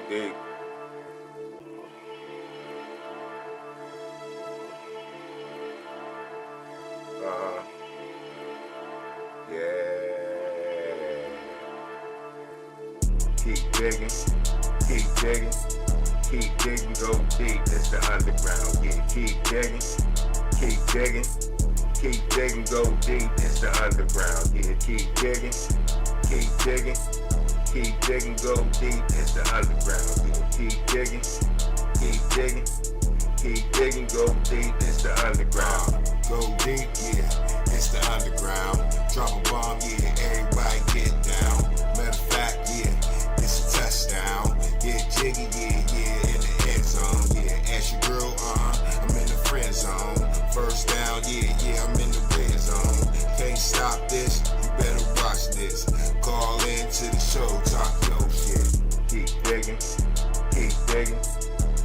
dig. Yeah. Keep digging, keep digging, keep digging, go deep. It's the underground. Yeah, keep digging, keep digging, keep digging, go deep. It's the underground. Yeah, keep digging, keep digging, keep digging, go deep. It's the underground. Yeah, keep digging, keep digging, keep digging, go deep. It's the underground. Go deep, yeah, it's the underground. Drop a bomb, yeah, everybody get down. Matter of fact, yeah, it's a touchdown. Get jiggy, yeah, in the end zone. Yeah, ask your girl, I'm in the friend zone. First down, yeah, I'm in the red zone. Can't stop this, you better watch this. Call in to the show, talk your shit. Keep digging, keep digging,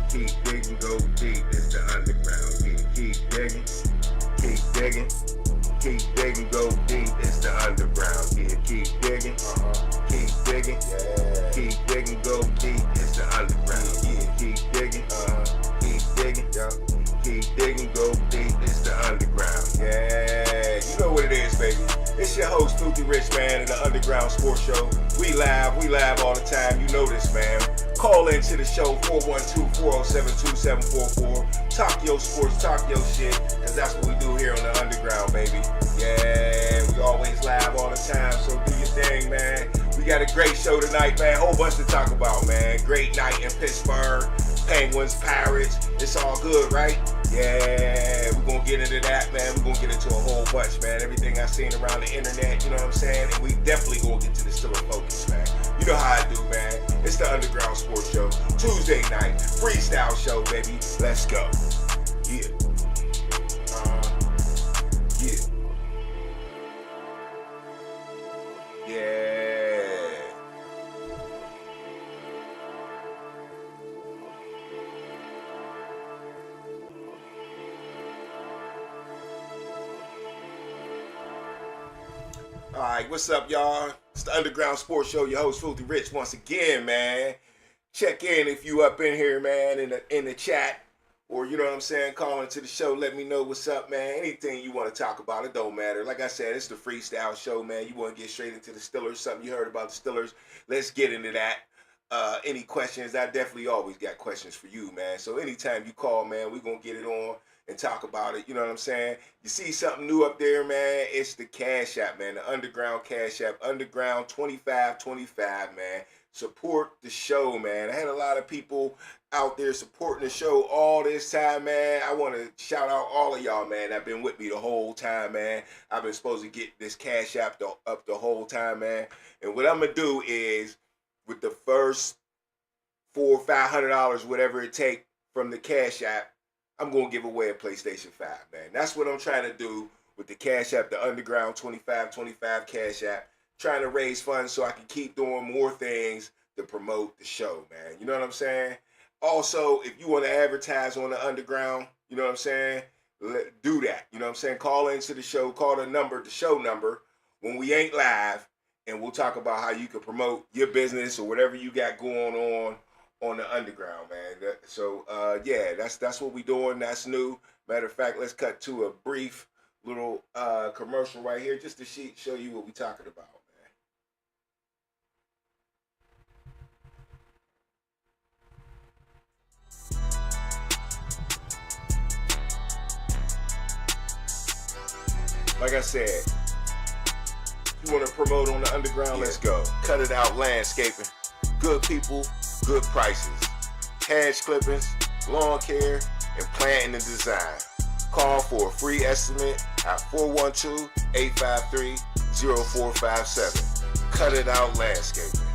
keep digging, go deep. It's the underground. Yeah, keep digging, keep digging, keep digging, go deep. It's the underground. Yeah, keep digging, keep digging, keep digging, go deep. It's the underground. Yeah, keep digging, keep digging, keep digging, go deep. It's the underground. Yeah, you know what it is, baby. It's your host, Filthy Rich, man, in the Underground Sports Show. We live all the time. You know this, man. Call into the show, 412-407-2744. Talk your sports, talk your shit, because that's what we do here on the Underground, baby. Yeah, we always live all the time, so do your thing, man. We got a great show tonight, man. Whole bunch to talk about, man. Great night in Pittsburgh. Penguins, Pirates. It's all good, right? Yeah, we're going to get into that, man. We're going to get into a whole bunch, man. Everything I've seen around the internet, you know what I'm saying? And we definitely going to get to the Steeler focus, man. You know how I do, man. It's the Underground Sports Show. Tuesday night, freestyle show, baby. Let's go. Yeah. Yeah. Yeah. Alright, what's up, y'all? It's the Underground Sports Show, your host, Filthy Rich, once again, man. Check in if you up in here, man, in the chat, or, you know what I'm saying, call into the show, let me know what's up, man. Anything you want to talk about, it don't matter. Like I said, it's the freestyle show, man. You want to get straight into the Steelers, something you heard about the Steelers, let's get into that. Any questions, I definitely always got questions for you, man. So anytime you call, man, we're going to get it on and talk about it, you know what I'm saying? You see something new up there, man, it's the Cash App, man, the Underground Cash App, Underground 2525, man. Support the show, man. I had a lot of people out there supporting the show all this time, man. I want to shout out all of y'all, man, that been with me the whole time, man. I've been supposed to get this Cash App up the whole time, man. And what I'm going to do is, with the first $400 or $500, whatever it take from the Cash App, I'm going to give away a PlayStation 5, man. That's what I'm trying to do with the Cash App, the Underground 2525 Cash App. Trying to raise funds so I can keep doing more things to promote the show, man. You know what I'm saying? Also, if you want to advertise on the Underground, you know what I'm saying? Do that. You know what I'm saying? Call into the show. Call the show number, when we ain't live, and we'll talk about how you can promote your business or whatever you got going on the Underground, man. So, yeah, that's what we doing. That's new. Matter of fact, let's cut to a brief little commercial right here just to show you what we talking about, man. Like I said, you want to promote on the Underground, let's go. Cut It Out Landscaping. Good people, good prices. Hedge clippings, lawn care, and planting and design. Call for a free estimate at 412-853-0457. Cut It Out Landscaping.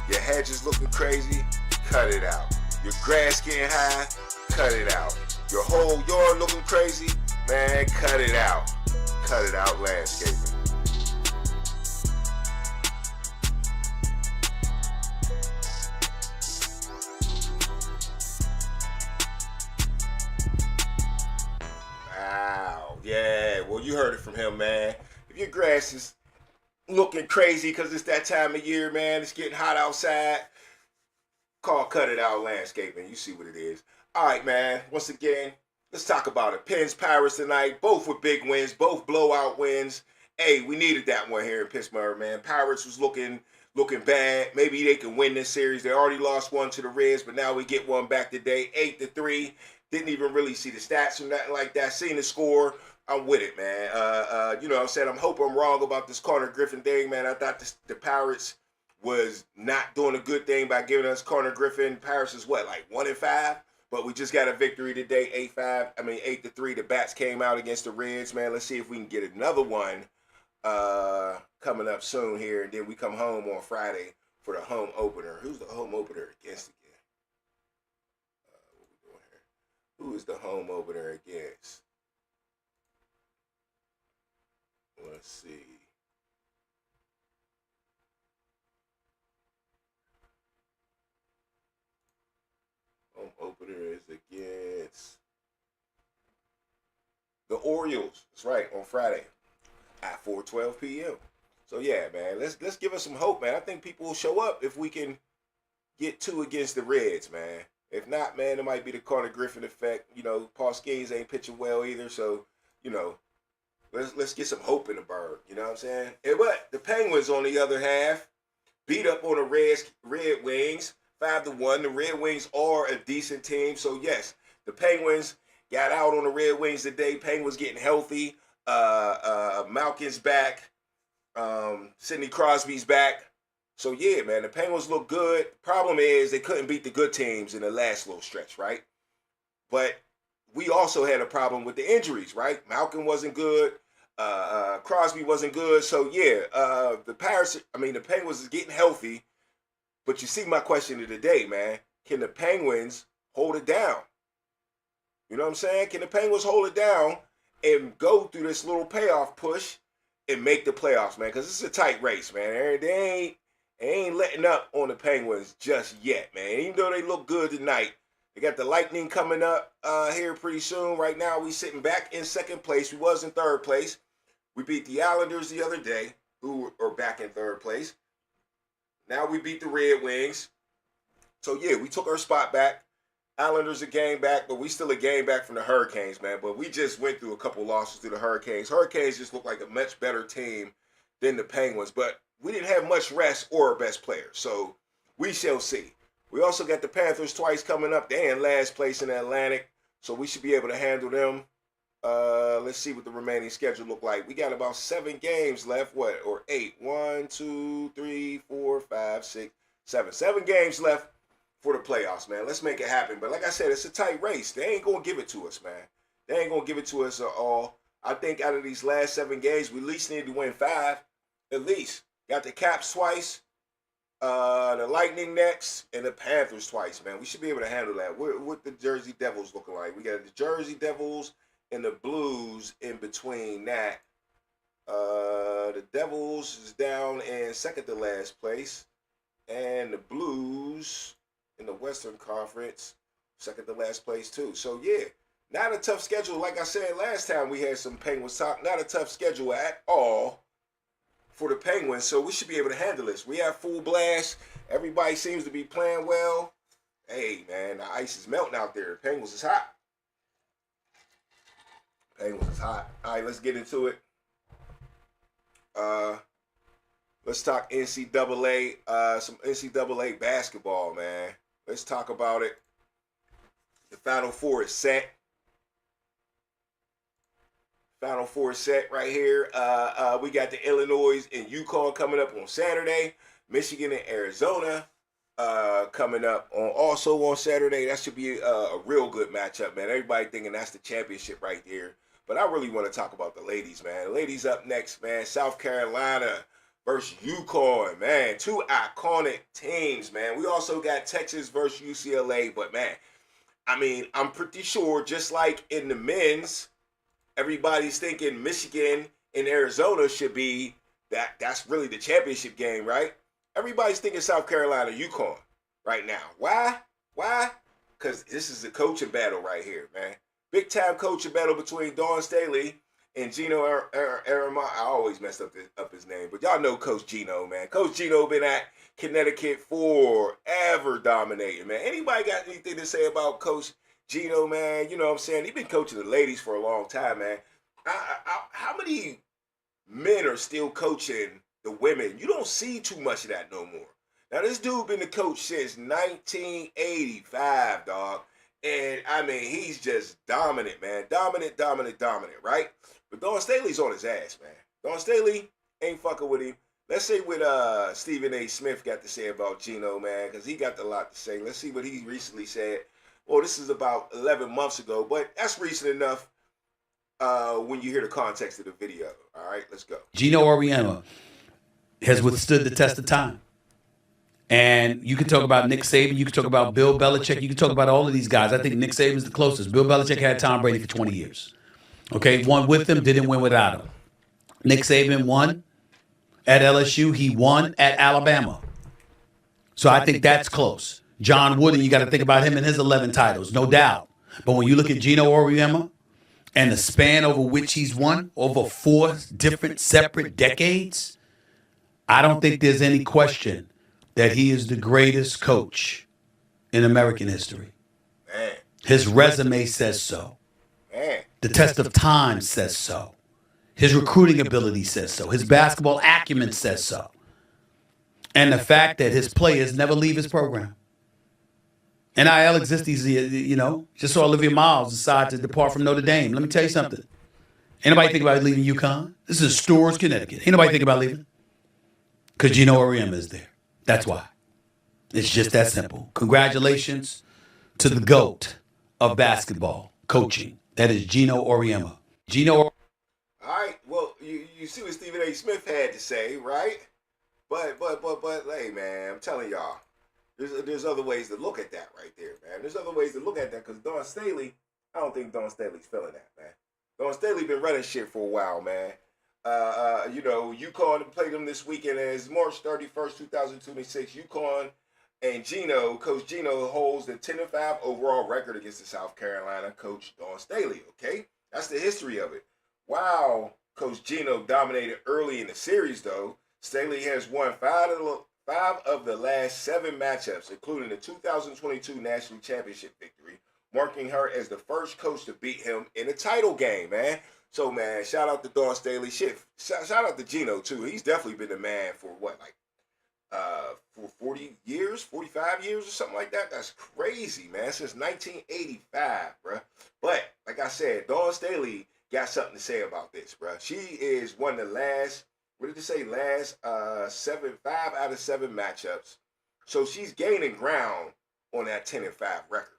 Your hedges looking crazy? Cut it out. Your grass getting high? Cut it out. Your whole yard looking crazy? Man, cut it out. Cut It Out Landscaping. Wow, yeah, well, you heard it from him, man. If your grass is looking crazy because it's that time of year, man, it's getting hot outside, called Cut It Out Landscaping. You see what it is. All right, man. Once again, let's talk about it. Pens, Pirates tonight. Both with big wins. Both blowout wins. Hey, we needed that one here in Pittsburgh, man. Pirates was looking bad. Maybe they can win this series. They already lost one to the Reds, but now we get one back today. 8-3. Didn't even really see the stats or nothing like that. Seen the score. I'm with it, man. You know what I'm saying? I'm hoping I'm wrong about this Connor Griffin thing, man. I thought the Pirates was not doing a good thing by giving us Connor Griffin. Pirates is what, like 1-5? But we just got a victory today, 8-3. The bats came out against the Reds, man. Let's see if we can get another one coming up soon here. And then we come home on Friday for the home opener. Who's the home opener against again? What we doing here? Who is the home opener against? Let's see. Home opener is against the Orioles. That's right, on Friday at 4:12 p.m. So yeah, man, let's give us some hope, man. I think people will show up if we can get two against the Reds, man. If not, man, it might be the Connor Griffin effect. You know, Paul Skeens ain't pitching well either, so you know. Let's get some hope in the bird. You know what I'm saying? But the Penguins, on the other half, beat up on the Red Wings 5-1. The Red Wings are a decent team. So, yes, the Penguins got out on the Red Wings today. Penguins getting healthy. Malkin's back. Sidney Crosby's back. So, yeah, man, the Penguins look good. Problem is they couldn't beat the good teams in the last little stretch, right? But we also had a problem with the injuries, right? Malkin wasn't good. Crosby wasn't good. So, yeah, the Penguins is getting healthy. But you see my question of the day, man. Can the Penguins hold it down? You know what I'm saying? Can the Penguins hold it down and go through this little payoff push and make the playoffs, man? Because this is a tight race, man. They ain't letting up on the Penguins just yet, man. Even though they look good tonight, they got the Lightning coming up here pretty soon. Right now, we sitting back in second place. We was in third place. We beat the Islanders the other day, who are back in third place. Now we beat the Red Wings. So, yeah, we took our spot back. Islanders a game back, but we still a game back from the Hurricanes, man. But we just went through a couple losses to the Hurricanes. Hurricanes just look like a much better team than the Penguins. But we didn't have much rest or our best players. So we shall see. We also got the Panthers twice coming up. They're in last place in the Atlantic, so we should be able to handle them. Let's see what the remaining schedule look like. We got about 7 games left. What? Or 8? 1, 2, 3, 4, 5, 6, 7. 7 games left for the playoffs, man. Let's make it happen. But like I said, it's a tight race. They ain't going to give it to us, man. They ain't going to give it to us at all. I think out of these last 7 games, we at least need to win 5. At least. Got the Caps twice. The Lightning next, and the Panthers twice, man. We should be able to handle that. What the Jersey Devils looking like? We got the Jersey Devils and the Blues in between that. The Devils is down in second to last place, and the Blues in the Western Conference, second to last place too. So yeah, not a tough schedule. Like I said last time we had some Penguins talk, not a tough schedule at all for the Penguins, so we should be able to handle this. We have full blast. Everybody seems to be playing well. Hey, man, the ice is melting out there. The Penguins is hot. Penguins is hot. All right, let's get into it. Let's talk NCAA. Some NCAA basketball, man. Let's talk about it. The Final Four is set. Final Four set right here. We got the Illinois and UConn coming up on Saturday. Michigan and Arizona coming up also on Saturday. That should be a real good matchup, man. Everybody thinking that's the championship right there. But I really want to talk about the ladies, man. The ladies up next, man. South Carolina versus UConn, man. 2 iconic teams, man. We also got Texas versus UCLA. But, man, I mean, I'm pretty sure just like in the men's, everybody's thinking Michigan and Arizona should be that's really the championship game, right? Everybody's thinking South Carolina, UConn right now. Why? Because this is a coaching battle right here, man. Big time coaching battle between Dawn Staley and Gino Aramon. I always mess up his name, but y'all know Coach Gino, man. Coach Gino been at Connecticut forever dominating, man. Anybody got anything to say about Coach Gino, man? You know what I'm saying? He's been coaching the ladies for a long time, man. How many men are still coaching the women? You don't see too much of that no more. Now, this dude been the coach since 1985, dog. And, I mean, he's just dominant, man. Dominant, right? But Dawn Staley's on his ass, man. Dawn Staley ain't fucking with him. Let's see what Stephen A. Smith got to say about Gino, man, because he got a lot to say. Let's see what he recently said. Well, this is about 11 months ago, but that's recent enough when you hear the context of the video. All right, let's go. Gino Auriemma has withstood the test of time. And you can talk about Nick Saban, you can talk about Bill Belichick, you can talk about all of these guys. I think Nick Saban's the closest. Bill Belichick had Tom Brady for 20 years. Okay, won with him, didn't win without him. Nick Saban won at LSU, he won at Alabama. So I think that's close. John Wooden, you got to think about him and his 11 titles, no doubt. But when you look at Gino Auriemma and the span over which he's won, over 4 different separate decades, I don't think there's any question that he is the greatest coach in American history. Man. His resume says so. Man. The test of time says so. His recruiting ability says so. His basketball acumen says so. And the fact that his players never leave his program. NIL exists, you know, just so Olivia Miles decided to depart from Notre Dame. Let me tell you something. Anybody think about leaving UConn? This is Storrs, Connecticut. Ain't nobody think about leaving? Because Gino Auriemma is there. That's why. It's just that simple. Congratulations to the GOAT of basketball coaching. That is Gino Auriemma. All right. Well, you see what Stephen A. Smith had to say, right? But, hey, man, I'm telling y'all, there's other ways to look at that right there, man. There's other ways to look at that because Dawn Staley, I don't think Dawn Staley's feeling that, man. Dawn Staley been running shit for a while, man. You know, UConn played them this weekend as March 31st, 2026. UConn and Coach Gino holds the 10-5 overall record against the South Carolina coach Dawn Staley, okay? That's the history of it. While Coach Gino dominated early in the series, though, Staley has won 5 of the last 7 matchups, including the 2022 National Championship victory, marking her as the first coach to beat him in a title game, man. So, man, shout out to Dawn Staley. Shit, shout out to Gino, too. He's definitely been the man for, for 40 years, 45 years or something like that. That's crazy, man, since 1985, bruh. But, like I said, Dawn Staley got something to say about this, bruh. She is one of the last, what did you say, 5 out of 7 matchups. So she's gaining ground on that 10-5 record,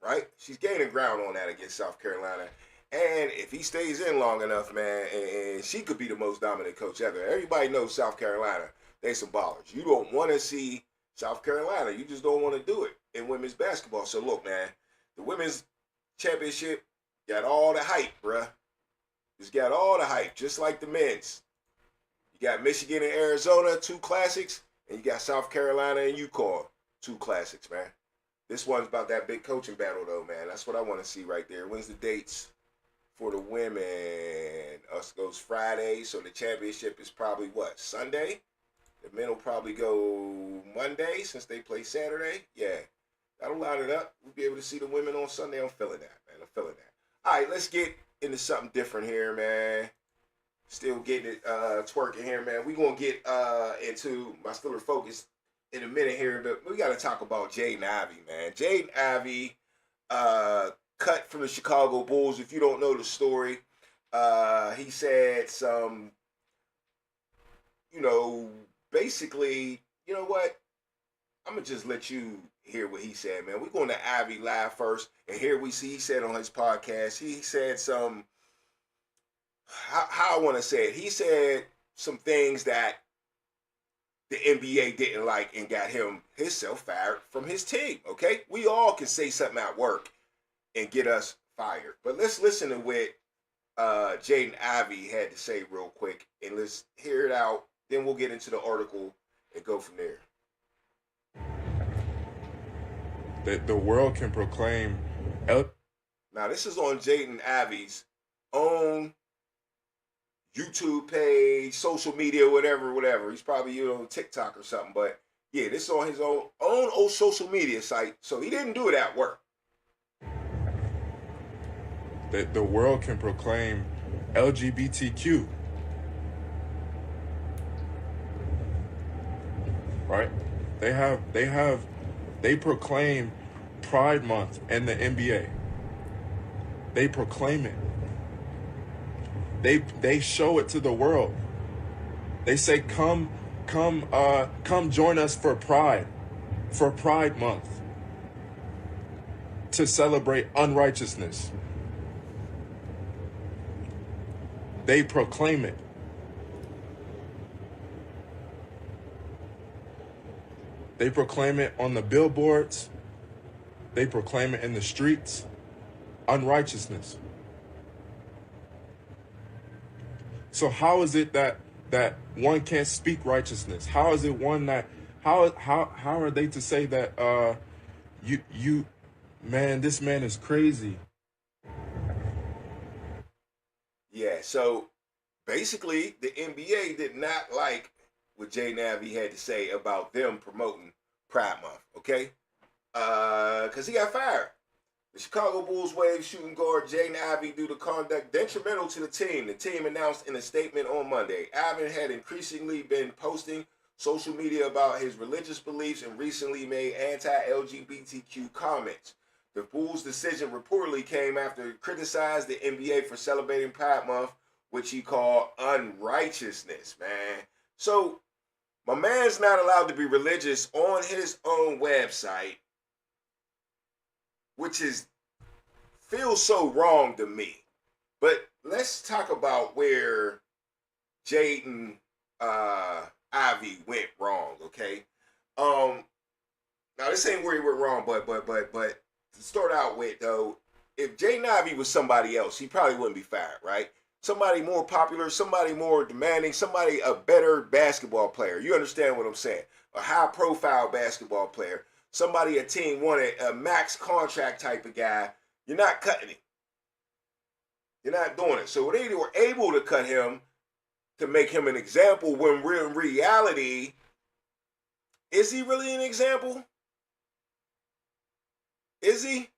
right? She's gaining ground on that against South Carolina. And if he stays in long enough, man, and she could be the most dominant coach ever. Everybody knows South Carolina, they some ballers. You don't want to see South Carolina. You just don't want to do it in women's basketball. So, look, man, the women's championship got all the hype, bruh. It's got all the hype, just like the men's. You got Michigan and Arizona, 2 classics, and you got South Carolina and UConn, 2 classics, man. This one's about that big coaching battle, though, man. That's what I want to see right there. When's the dates? For the women, us goes Friday, so the championship is probably what, Sunday? The men will probably go Monday since they play Saturday. Yeah, that'll line it up. We'll be able to see the women on Sunday. I'm feeling that, man. I'm feeling that. All right, let's get into something different here, man. Still getting it twerking here, man. We're going to get into my Steeler focus in a minute here, but we got to talk about Jaden Ivey, man. Jaden Ivey, cut from the Chicago Bulls. If you don't know the story, he said some, basically, you know what? I'm going to just let you hear what he said, man. We're going to Ivy live first, and here we see he said on his podcast, he said some, how I want to say it, he said some things that the NBA didn't like and got himself fired from his team, okay? We all can say something at work and get us fired. But let's listen to what Jaden Ivey had to say real quick, and let's hear it out. Then we'll get into the article and go from there. That the world can proclaim. Now, this is on Jaden Ivey's own YouTube page, social media, whatever. He's probably on TikTok or something. But yeah, this is on his own old social media site. So he didn't do it at work. The world can proclaim LGBTQ. Right? They proclaim Pride Month and the NBA. They proclaim it. They show it to the world. They say, come join us for Pride Month, to celebrate unrighteousness. They proclaim it. They proclaim it on the billboards. They proclaim it in the streets. Unrighteousness. So how is it that one can't speak righteousness? How is it one that how are they to say that man, this man is crazy? Yeah, so basically the NBA did not like what Jay Navi had to say about them promoting Pride Month, okay? Because he got fired. The Chicago Bulls waived shooting guard Jay Navi due to conduct detrimental to the team. The team announced in a statement on Monday. Ivan had increasingly been posting social media about his religious beliefs and recently made anti-LGBTQ comments. The Bulls' decision reportedly came after he criticized the NBA for celebrating Pride Month, which he called unrighteousness, man. So, my man's not allowed to be religious on his own website, which feels so wrong to me. But let's talk about where Jaden Ivey went wrong, okay? Now this ain't where he went wrong, but to start out with though, if Jaden Ivey was somebody else, he probably wouldn't be fired, right? Somebody more popular, somebody more demanding, somebody a better basketball player. You understand what I'm saying? A high-profile basketball player. Somebody a team wanted, a max contract type of guy. You're not cutting him. You're not doing it. So they were able to cut him to make him an example when we're in reality, is he really an example? Is he?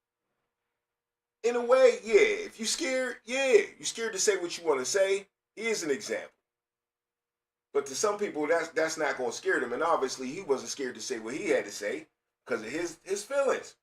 In a way, yeah. If you're scared, yeah. You're scared to say what you want to say, he is an example. But to some people, that's not going to scare them. And obviously, he wasn't scared to say what he had to say because of his feelings.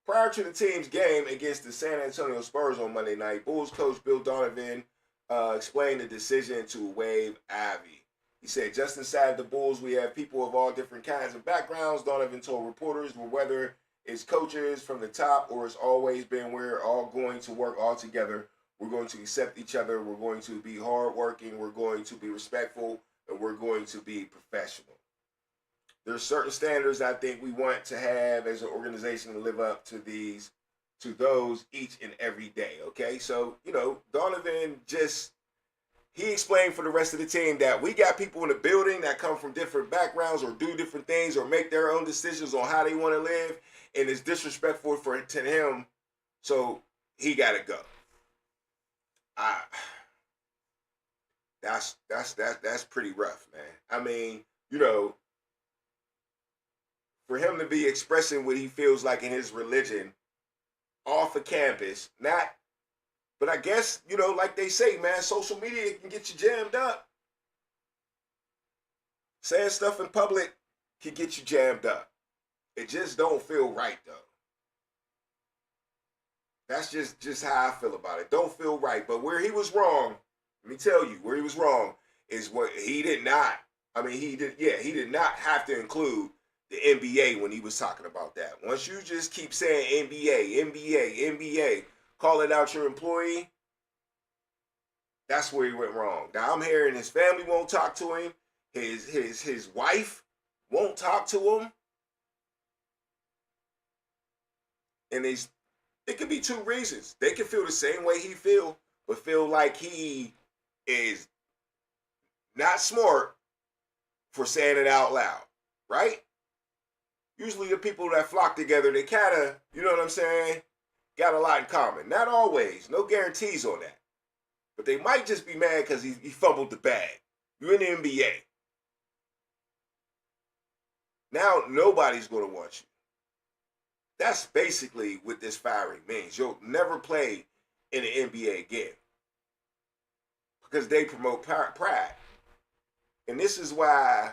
Prior to the team's game against the San Antonio Spurs on Monday night, Bulls coach Bill Donovan explained the decision to waive Ivey. He said, just inside the Bulls, we have people of all different kinds of backgrounds. Donovan told reporters, whether it's coaches from the top or it's always been we're all going to work all together. We're going to accept each other. We're going to be hardworking. We're going to be respectful. And we're going to be professional. There's certain standards I think we want to have as an organization to live up to those each and every day, okay? So, Donovan he explained for the rest of the team that we got people in the building that come from different backgrounds or do different things or make their own decisions on how they want to live, and it's disrespectful to him, so he got to go. That's pretty rough, man. I mean, for him to be expressing what he feels like in his religion off of campus, but I guess, like they say, man, social media can get you jammed up. Saying stuff in public can get you jammed up. It just don't feel right, though. That's just how I feel about it. Don't feel right. But where he was wrong, let me tell you, where he was wrong is what he did not. He did not have to include the NBA when he was talking about that. Once you just keep saying NBA, calling out your employee, that's where he went wrong. Now I'm hearing his family won't talk to him. His wife won't talk to him. And it could be two reasons. They could feel the same way he feel, but feel like he is not smart for saying it out loud, right? Usually the people that flock together, they kind of, you know what I'm saying, got a lot in common. Not always. No guarantees on that. But they might just be mad because he fumbled the bag. You're in the NBA. Now nobody's going to want you. That's basically what this firing means. You'll never play in the NBA again because they promote pride. And this is why,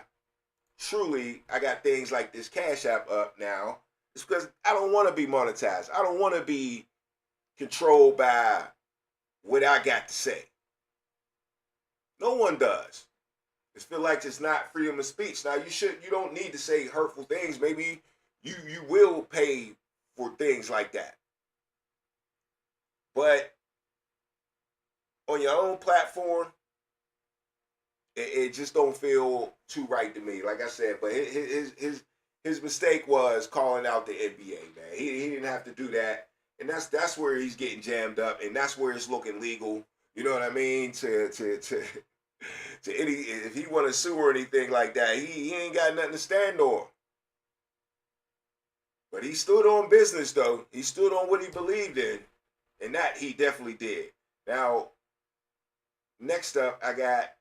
truly, I got things like this Cash App up now. It's because I don't want to be monetized. I don't want to be controlled by what I got to say. No one does. It feel like it's not freedom of speech. Now you don't need to say hurtful things. Maybe you will pay for things like that. But on your own platform, it just don't feel too right to me. Like I said, but his mistake was calling out the NBA, man. He didn't have to do that. And that's where he's getting jammed up, and that's where it's looking legal. You know what I mean? To any, if he want to sue or anything like that, he ain't got nothing to stand on. But he stood on business, though. He stood on what he believed in, and that he definitely did. Now, next up, I got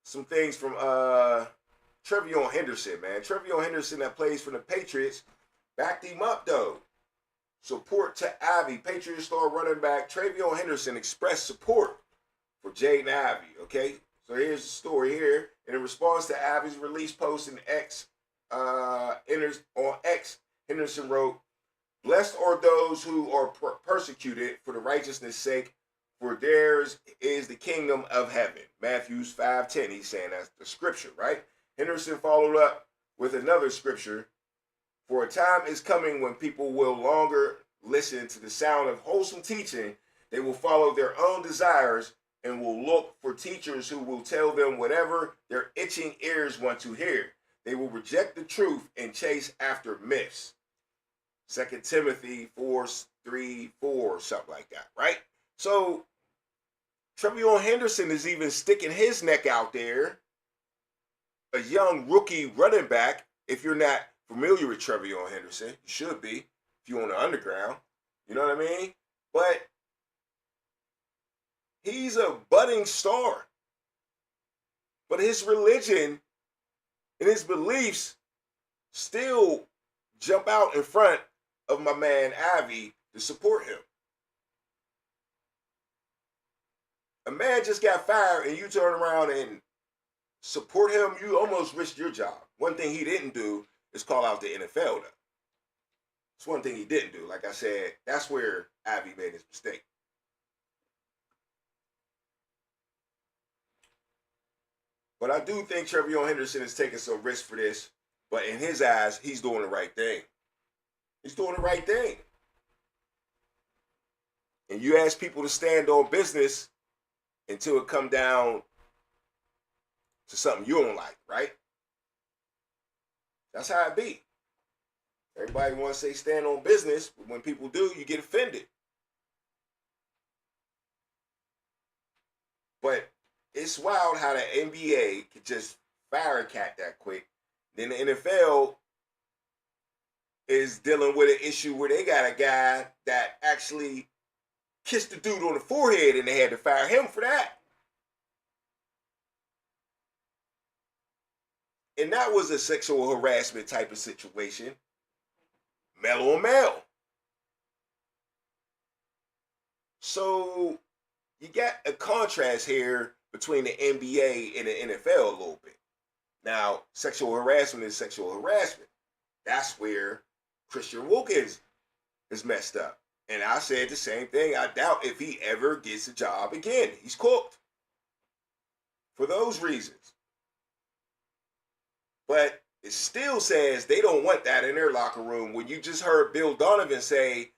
some things from Trevion Henderson, man. Trevion Henderson that plays for the Patriots backed him up, though. Support to Ivy. Patriots star running back Trevion Henderson expressed support for Jaden Ivey, okay? So here's the story here. In response to Ivey's release post on X, Henderson wrote, "Blessed are those who are persecuted for the righteousness' sake, for theirs is the kingdom of heaven." Matthew 5:10, he's saying that's the scripture, right? Henderson followed up with another scripture. "For a time is coming when people will longer listen to the sound of wholesome teaching. They will follow their own desires and will look for teachers who will tell them whatever their itching ears want to hear. They will reject the truth and chase after myths." 2 Timothy 4:3-4, something like that, right? So Trevion Henderson is even sticking his neck out there. A young rookie running back. If you're not familiar with Trevion Henderson, you should be if you're on the underground. You know what I mean? But he's a budding star. But his religion and his beliefs still jump out in front of my man Ivy to support him. A man just got fired and you turn around and support him, you almost risked your job. One thing he didn't do is call out the NFL, though. It's one thing he didn't do. Like I said, that's where Ivy made his mistake. But I do think Trevion Henderson is taking some risk for this. But in his eyes, he's doing the right thing. He's doing the right thing. And you ask people to stand on business until it come down to something you don't like, right? That's how it be. Everybody wants to say stand on business, but when people do, you get offended. But it's wild how the NBA could just fire a cat that quick. Then the NFL is dealing with an issue where they got a guy that actually kissed the dude on the forehead and they had to fire him for that. And that was a sexual harassment type of situation. Male on male. So you got a contrast here between the NBA and the NFL a little bit. Now, sexual harassment is sexual harassment. That's where Christian Wilkins is messed up. And I said the same thing. I doubt if he ever gets a job again. He's cooked. For those reasons. But it still says they don't want that in their locker room. When you just heard Bill Donovan say,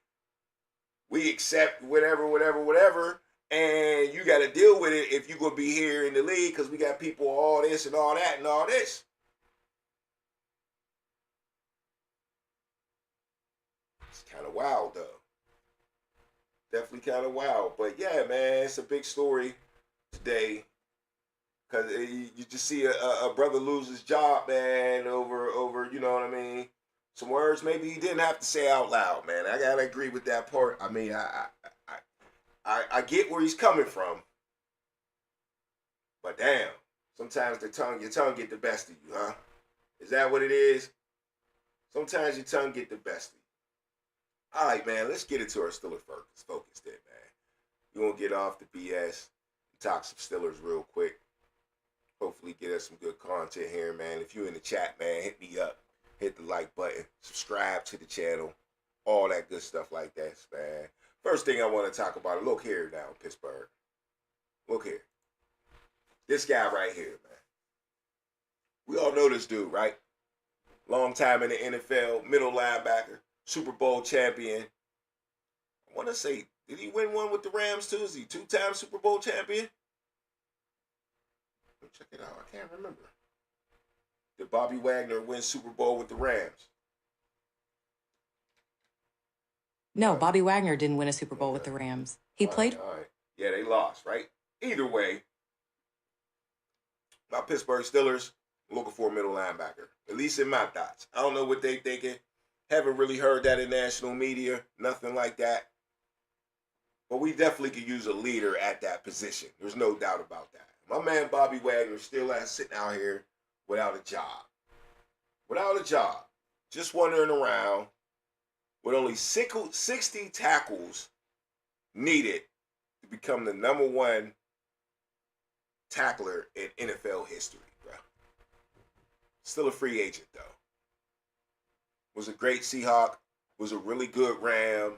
we accept whatever, and you got to deal with it if you're going to be here in the league because we got people all this and all that and all this. It's kind of wild, though. Definitely kind of wild. But yeah, man, it's a big story today. Because you just see a brother lose his job, man, over, you know what I mean? Some words maybe he didn't have to say out loud, man. I got to agree with that part. I mean, I I get where he's coming from. But damn, sometimes your tongue get the best of you, huh? Is that what it is? Sometimes your tongue get the best of you. All right, man, let's get into our Steelers focus then, man. You won't get off the BS and talk some Steelers real quick. Hopefully get us some good content here, man. If you're in the chat, man, hit me up. Hit the like button. Subscribe to the channel. All that good stuff like that, man. First thing I want to talk about, look here now, Pittsburgh. Look here. This guy right here, man. We all know this dude, right? Long time in the NFL, middle linebacker, Super Bowl champion. I want to say, did he win one with the Rams too? Is he two-time Super Bowl champion? Let me check it out. I can't remember. Did Bobby Wagner win Super Bowl with the Rams? No, Bobby Wagner didn't win a Super Bowl with the Rams. He played. All right. Yeah, they lost, right? Either way, my Pittsburgh Steelers looking for a middle linebacker, at least in my thoughts. I don't know what they thinking. Haven't really heard that in national media, nothing like that. But we definitely could use a leader at that position. There's no doubt about that. My man Bobby Wagner still sitting out here without a job. Without a job. Just wandering around with only 60 tackles needed to become the #1 tackler in NFL history, bro. Still a free agent, though. Was a great Seahawk. Was a really good Ram.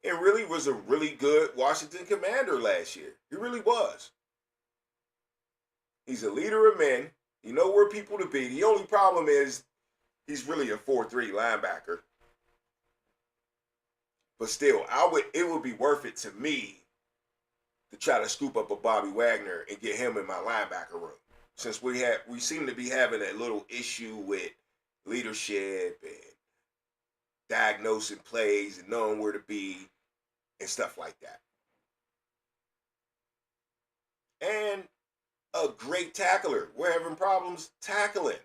And really was a really good Washington Commander last year. He really was. He's a leader of men. You know where people to be. The only problem is he's really a 4-3 linebacker. But still, it would be worth it to me to try to scoop up a Bobby Wagner and get him in my linebacker room. Since we seem to be having a little issue with leadership and diagnosing plays and knowing where to be and stuff like that. And a great tackler. We're having problems tackling.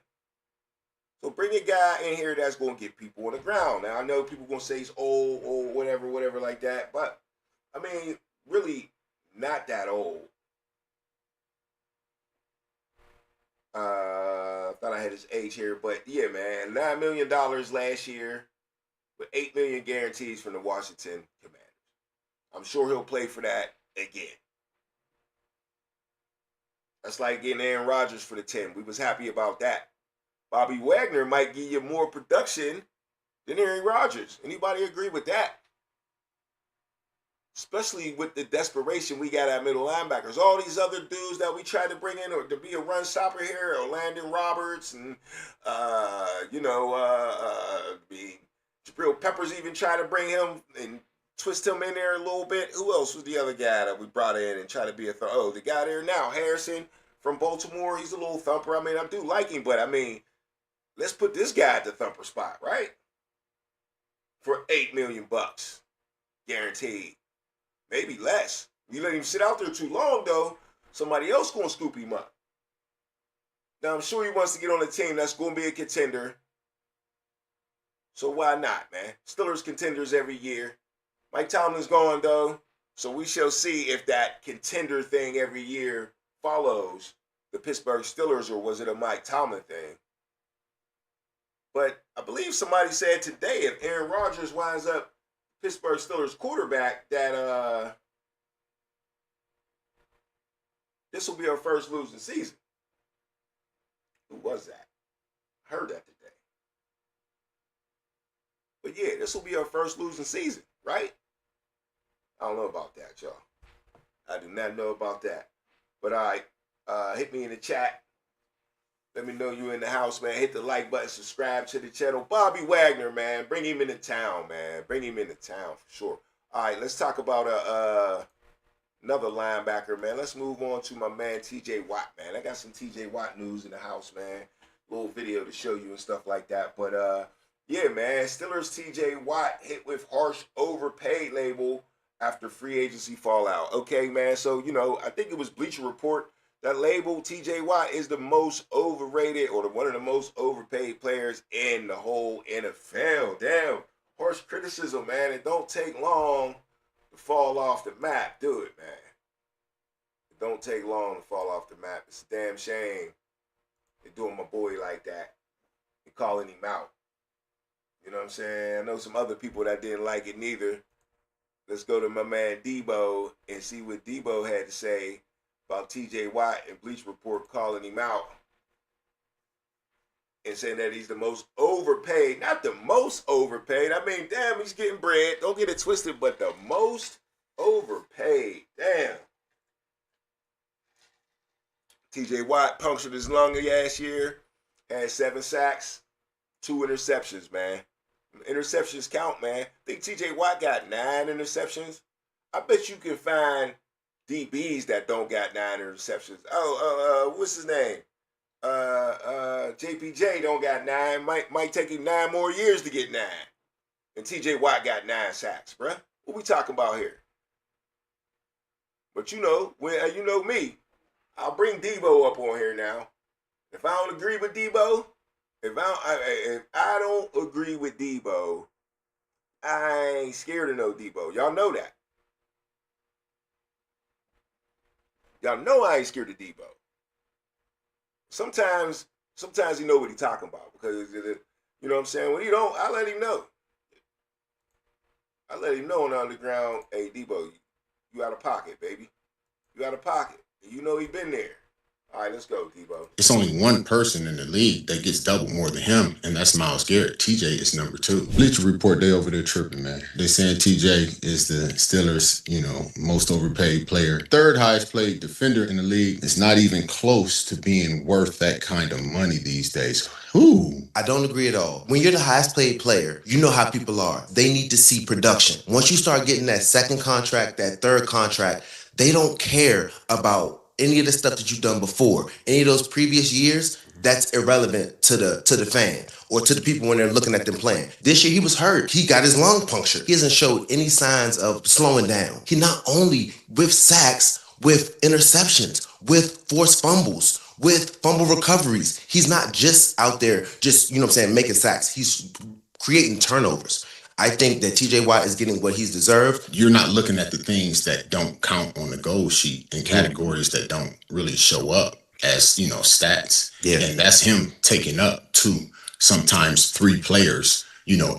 So bring a guy in here that's going to get people on the ground. Now, I know people are going to say he's old, whatever like that. But, I mean, really not that old. Thought I had his age here. But, yeah, man, $9 million last year with $8 million guarantees from the Washington Commanders. I'm sure he'll play for that again. That's like getting Aaron Rodgers for the 10. We was happy about that. Bobby Wagner might give you more production than Aaron Rodgers. Anybody agree with that? Especially with the desperation we got at middle linebackers. All these other dudes that we tried to bring in or to be a run stopper here, or Landon Roberts and Jabril Peppers even tried to bring him and twist him in there a little bit. Who else was the other guy that we brought in and tried to be the guy there now, Harrison from Baltimore. He's a little thumper. I mean, I do like him, but I mean, let's put this guy at the thumper spot, right? For $8 million guaranteed. Maybe less. You let him sit out there too long, though, somebody else gonna scoop him up. Now, I'm sure he wants to get on a team that's gonna be a contender. So why not, man? Steelers contenders every year. Mike Tomlin's gone, though, so we shall see if that contender thing every year follows the Pittsburgh Steelers, or was it a Mike Tomlin thing? But I believe somebody said today if Aaron Rodgers winds up Pittsburgh Steelers quarterback, that this will be our first losing season. Who was that? I heard that today. But yeah, this will be our first losing season, right? I don't know about that, y'all. I do not know about that. But all right, hit me in the chat. Let me know you in the house, man. Hit the like button, subscribe to the channel. Bobby Wagner, man. Bring him into town, man. Bring him into town for sure. All right, let's talk about another linebacker, man. Let's move on to my man T.J. Watt, man. I got some T.J. Watt news in the house, man. Little video to show you and stuff like that. But yeah, man. Steelers T.J. Watt hit with harsh overpaid label after free agency fallout. Okay, man. So, you know, I think it was Bleacher Report that labeled T.J. Watt is the most overrated or one of the most overpaid players in the whole NFL. Damn, harsh criticism, man. It don't take long to to fall off the map, do it, man. It don't take long to fall off the map. It's a damn shame they're doing my boy like that and calling him out. You know what I'm saying? I know some other people that didn't like it neither. Let's go to my man Debo and see what Debo had to say about TJ Watt and Bleacher Report calling him out and saying that he's the most overpaid. Not the most overpaid. I mean, damn, he's getting bread. Don't get it twisted, but the most overpaid. Damn. TJ Watt punctured his lung last year, had 7 sacks, 2 interceptions, man. Interceptions count, man. I think TJ Watt got 9 interceptions. I bet you can find DBs that don't got 9 interceptions. What's his name? JPJ don't got 9. Might take him 9 more years to get 9. And TJ Watt got 9 sacks, bruh. What we talking about here? But you know me. I'll bring Debo up on here now. If I don't agree with Debo, if I don't agree with Debo, I ain't scared of no Debo. Y'all know that. Y'all know I ain't scared of Debo. Sometimes he know what he talking about because you know what I'm saying. When he don't, I let him know. I let him know on the underground. Hey Debo, you out of pocket, baby. You out of pocket. You know he been there. All right, let's go, Debo. It's only one person in the league that gets double more than him, and that's Myles Garrett. TJ is number 2. Bleacher Report, they over there tripping, man. They saying TJ is the Steelers, most overpaid player. 3rd highest paid defender in the league. It's not even close to being worth that kind of money these days. Ooh. I don't agree at all. When you're the highest paid player, you know how people are. They need to see production. Once you start getting that 2nd contract, that 3rd contract, they don't care about any of the stuff that you've done before. Any of those previous years, that's irrelevant to the fan or to the people when they're looking at them playing. This year he was hurt. He got his lung punctured. He hasn't showed any signs of slowing down. He not only with sacks, with interceptions, with forced fumbles, with fumble recoveries. He's not just out there just, making sacks. He's creating turnovers. I think that TJ Watt is getting what he's deserved. You're not looking at the things that don't count on the goal sheet and categories that don't really show up as, stats. Yeah. And that's him taking up 2, sometimes 3 players,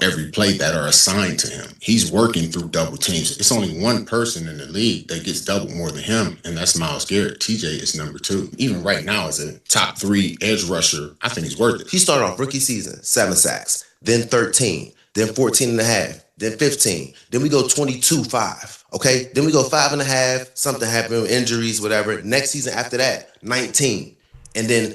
every play that are assigned to him. He's working through double teams. It's only one person in the league that gets double more than him, and that's Myles Garrett. TJ is number 2. Even right now as a top 3 edge rusher, I think he's worth it. He started off rookie season, 7 sacks, then 13. Then 14 and a half, then 15. Then we go 22-5, okay? Then we go 5.5, something happened, injuries, whatever. Next season after that, 19. And then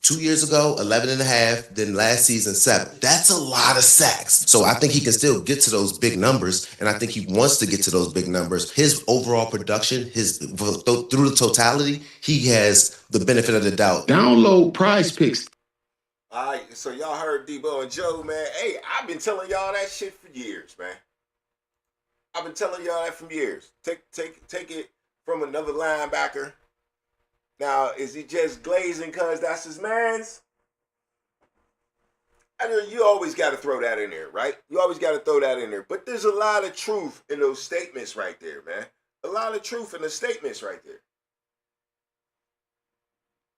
2 years ago, 11 and a half, then last season, 7. That's a lot of sacks. So I think he can still get to those big numbers, and I think he wants to get to those big numbers. His overall production, through the totality, he has the benefit of the doubt. Download Prize Picks. All right, so y'all heard Debo and Joe, man. Hey, I've been telling y'all that shit for years, man. I've been telling y'all that for years. Take it from another linebacker. Now, is he just glazing because that's his man's? I know you always got to throw that in there, right? You always got to throw that in there. But there's a lot of truth in those statements right there, man. A lot of truth in the statements right there.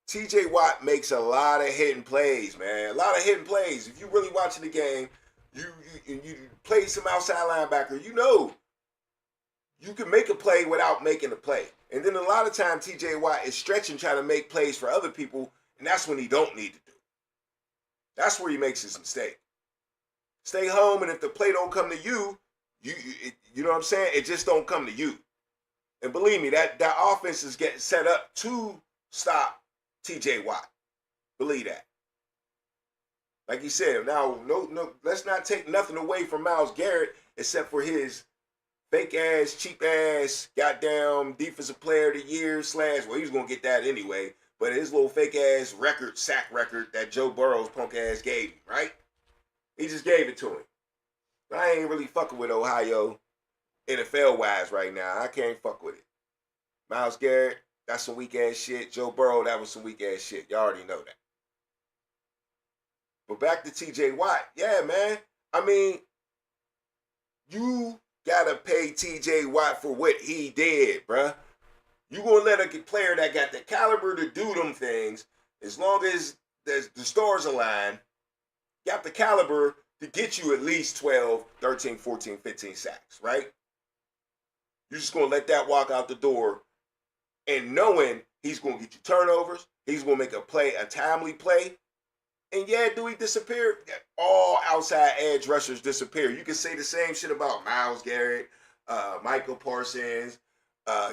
TJ Watt makes a lot of hidden plays, man. A lot of hidden plays. If you really watching the game, you play some outside linebacker, you can make a play without making a play. And then a lot of times TJ Watt is stretching, trying to make plays for other people, and that's when he don't need to do. That's where he makes his mistake. Stay home, and if the play don't come to you, you know what I'm saying? It just don't come to you. And believe me, that offense is getting set up to stop TJ Watt. Believe that. Like he said, now, no, let's not take nothing away from Myles Garrett except for his fake ass, cheap ass, goddamn defensive player of the year / well, he was gonna get that anyway. But his little fake ass sack record that Joe Burrow's punk ass gave him, right? He just gave it to him. I ain't really fucking with Ohio NFL wise right now. I can't fuck with it. Myles Garrett, that's some weak ass shit. Joe Burrow, that was some weak ass shit. Y'all already know that. But back to TJ Watt. Yeah, man. I mean, you gotta pay TJ Watt for what he did, bruh. You gonna let a player that got the caliber to do them things, as long as the stars align, got the caliber to get you at least 12, 13, 14, 15 sacks, right? You're just gonna let that walk out the door and knowing he's gonna get you turnovers, he's gonna make a timely play. And yeah, do he disappear? All outside edge rushers disappear. You can say the same shit about Myles Garrett, Michael Parsons.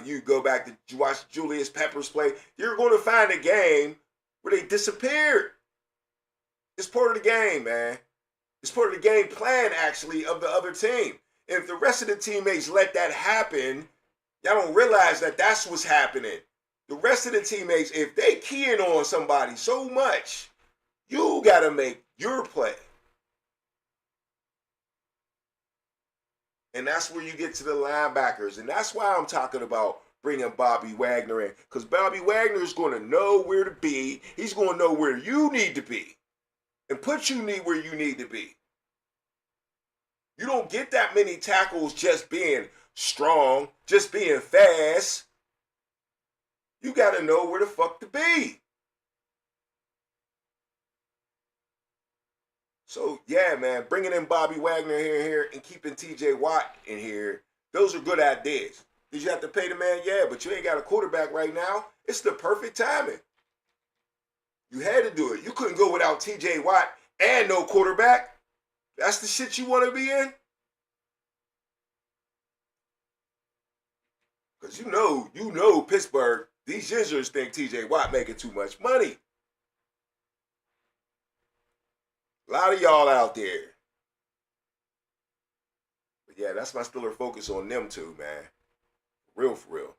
You go back to watch Julius Peppers play. You're going to find a game where they disappeared. It's part of the game, man. It's part of the game plan, actually, of the other team. And if the rest of the teammates let that happen, y'all don't realize that that's what's happening. The rest of the teammates, if they keying on somebody so much, you got to make your play. And that's where you get to the linebackers. And that's why I'm talking about bringing Bobby Wagner in. Because Bobby Wagner is going to know where to be. He's going to know where you need to be. And put you where you need to be. You don't get that many tackles just being strong, just being fast. You got to know where the fuck to be. So, yeah, man, bringing in Bobby Wagner here and keeping TJ Watt in here, those are good ideas. Did you have to pay the man? Yeah, but you ain't got a quarterback right now. It's the perfect timing. You had to do it. You couldn't go without TJ Watt and no quarterback. That's the shit you want to be in? Because you know Pittsburgh, these users think TJ Watt making too much money. A lot of y'all out there. But yeah, that's my Steeler focus on them two, man. For real.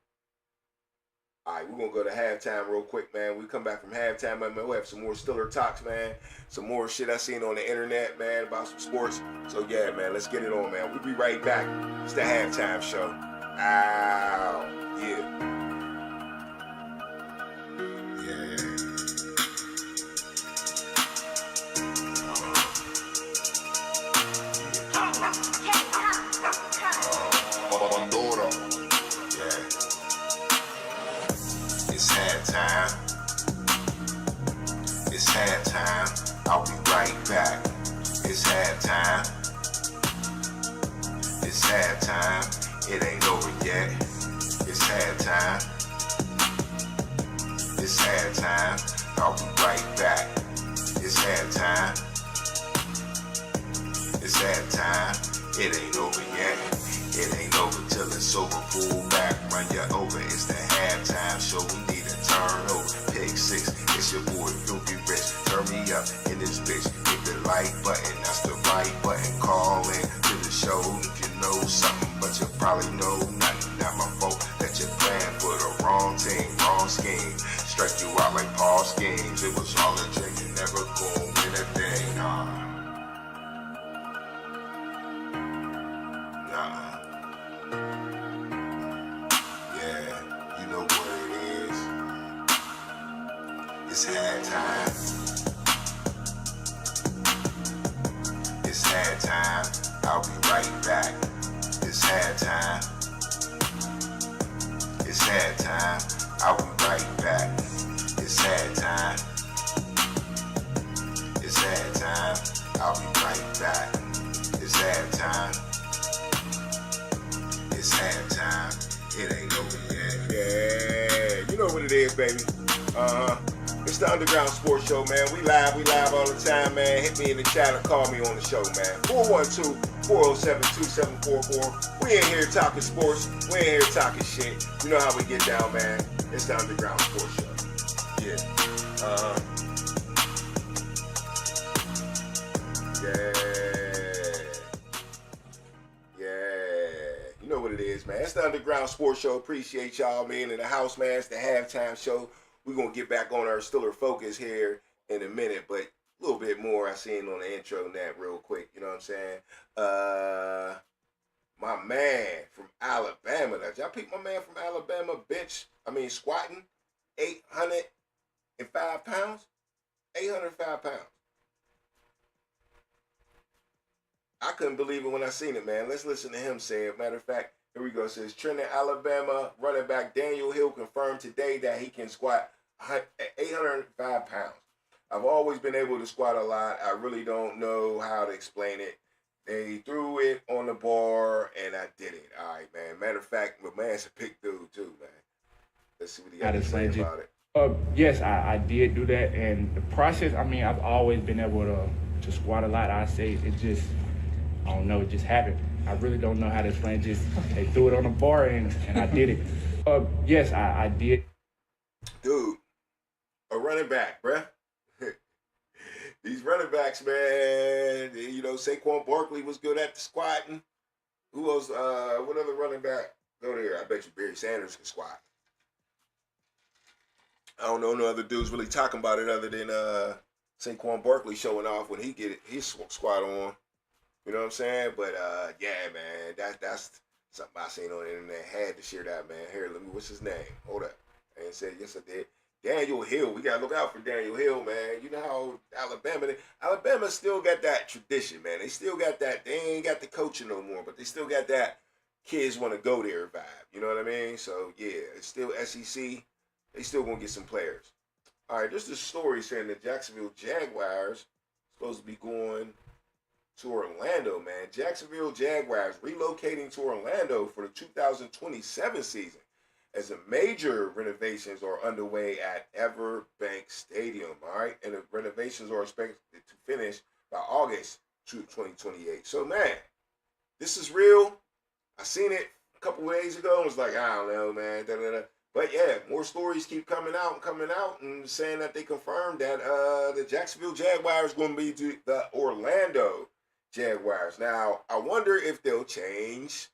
All right, we're going to go to halftime real quick, man. We come back from halftime, man. We'll have some more Steeler talks, man. Some more shit I seen on the internet, man, about some sports. So yeah, man, let's get it on, man. We'll be right back. It's the halftime show. Ow. Yeah. It's halftime. I'll be right back. It's halftime. It's halftime. It ain't over yet. It's halftime. It's halftime. I'll be right back. It's halftime. It's halftime. It ain't over yet. It ain't over till it's over. Pull back, run you over. It's the halftime show. We need a turnover. Pick six. It's your boy, Filthy Rich. Turn me up in this bitch. Hit the like button. That's the right button. Call in to the show if you know something, but you probably know nothing. Not my fault that you're playing for the wrong team, wrong scheme. Strike you out like Paul schemes. It was all a drink and never gonna win a thing. Nah. Yeah, you know what it is. It's halftime. It's halftime. I'll be right back. It's halftime. It's halftime. I'll be right back. It's halftime. It's halftime. I'll be right back. It's halftime. It's halftime. It ain't over yet. Yeah, you know what it is, baby. It's the Underground Sports Show, man. We live all the time, man. Hit me in the chat or call me on the show, man. 412-407-2744. We ain't here talking sports. We ain't here talking shit. You know how we get down, man. It's the Underground Sports Show. Yeah. Yeah. You know what it is, man. It's the Underground Sports Show. Appreciate y'all being in the house, man. It's the halftime show. We're going to get back on our Steeler focus here in a minute, but a little bit more I seen on the intro and that real quick. You know what I'm saying? My man from Alabama. Now, y'all peep my man from Alabama squatting 805 pounds? 805 pounds. I couldn't believe it when I seen it, man. Let's listen to him say it. Matter of fact, here we go. It says, Trenton, Alabama running back Daniel Hill confirmed today that he can squat 805 pounds. I've always been able to squat a lot. I really don't know how to explain it. They threw it on the bar, and I did it. All right, man. Matter of fact, my man's a big dude, too, man. Let's see what he got to say about it. Yes, I did do that, and the process, I mean, I've always been able to squat a lot. I say it just, I don't know, it just happened. I really don't know how to explain it. Just, they threw it on the bar, and I did it. Yes, I did. Dude, a running back, bruh. These running backs, man, you know, Saquon Barkley was good at the squatting. Who else? What other running back? Go there. I bet you Barry Sanders can squat. I don't know no other dudes really talking about it other than Saquon Barkley showing off when he get his squat on. You know what I'm saying? But yeah, man, that's something I seen on the internet. Had to share that, man. Here, let me. What's his name? Hold up. And said yes, I did. Daniel Hill. We gotta look out for Daniel Hill, man. You know how Alabama still got that tradition, man. They still got that. They ain't got the coaching no more, but they still got that kids want to go there vibe. You know what I mean? So yeah, it's still SEC. They still gonna get some players. All right, there's this story saying the Jacksonville Jaguars supposed to be going to Orlando, man. Jacksonville Jaguars relocating to Orlando for the 2027 season as the major renovations are underway at Everbank Stadium, all right? And the renovations are expected to finish by August 2028. So, man, this is real. I seen it a couple of days ago and was like, I don't know, man, da-da-da. But, yeah, more stories keep coming out and saying that they confirmed that the Jacksonville Jaguars going to be the Orlando Jaguars. Now, I wonder if they'll change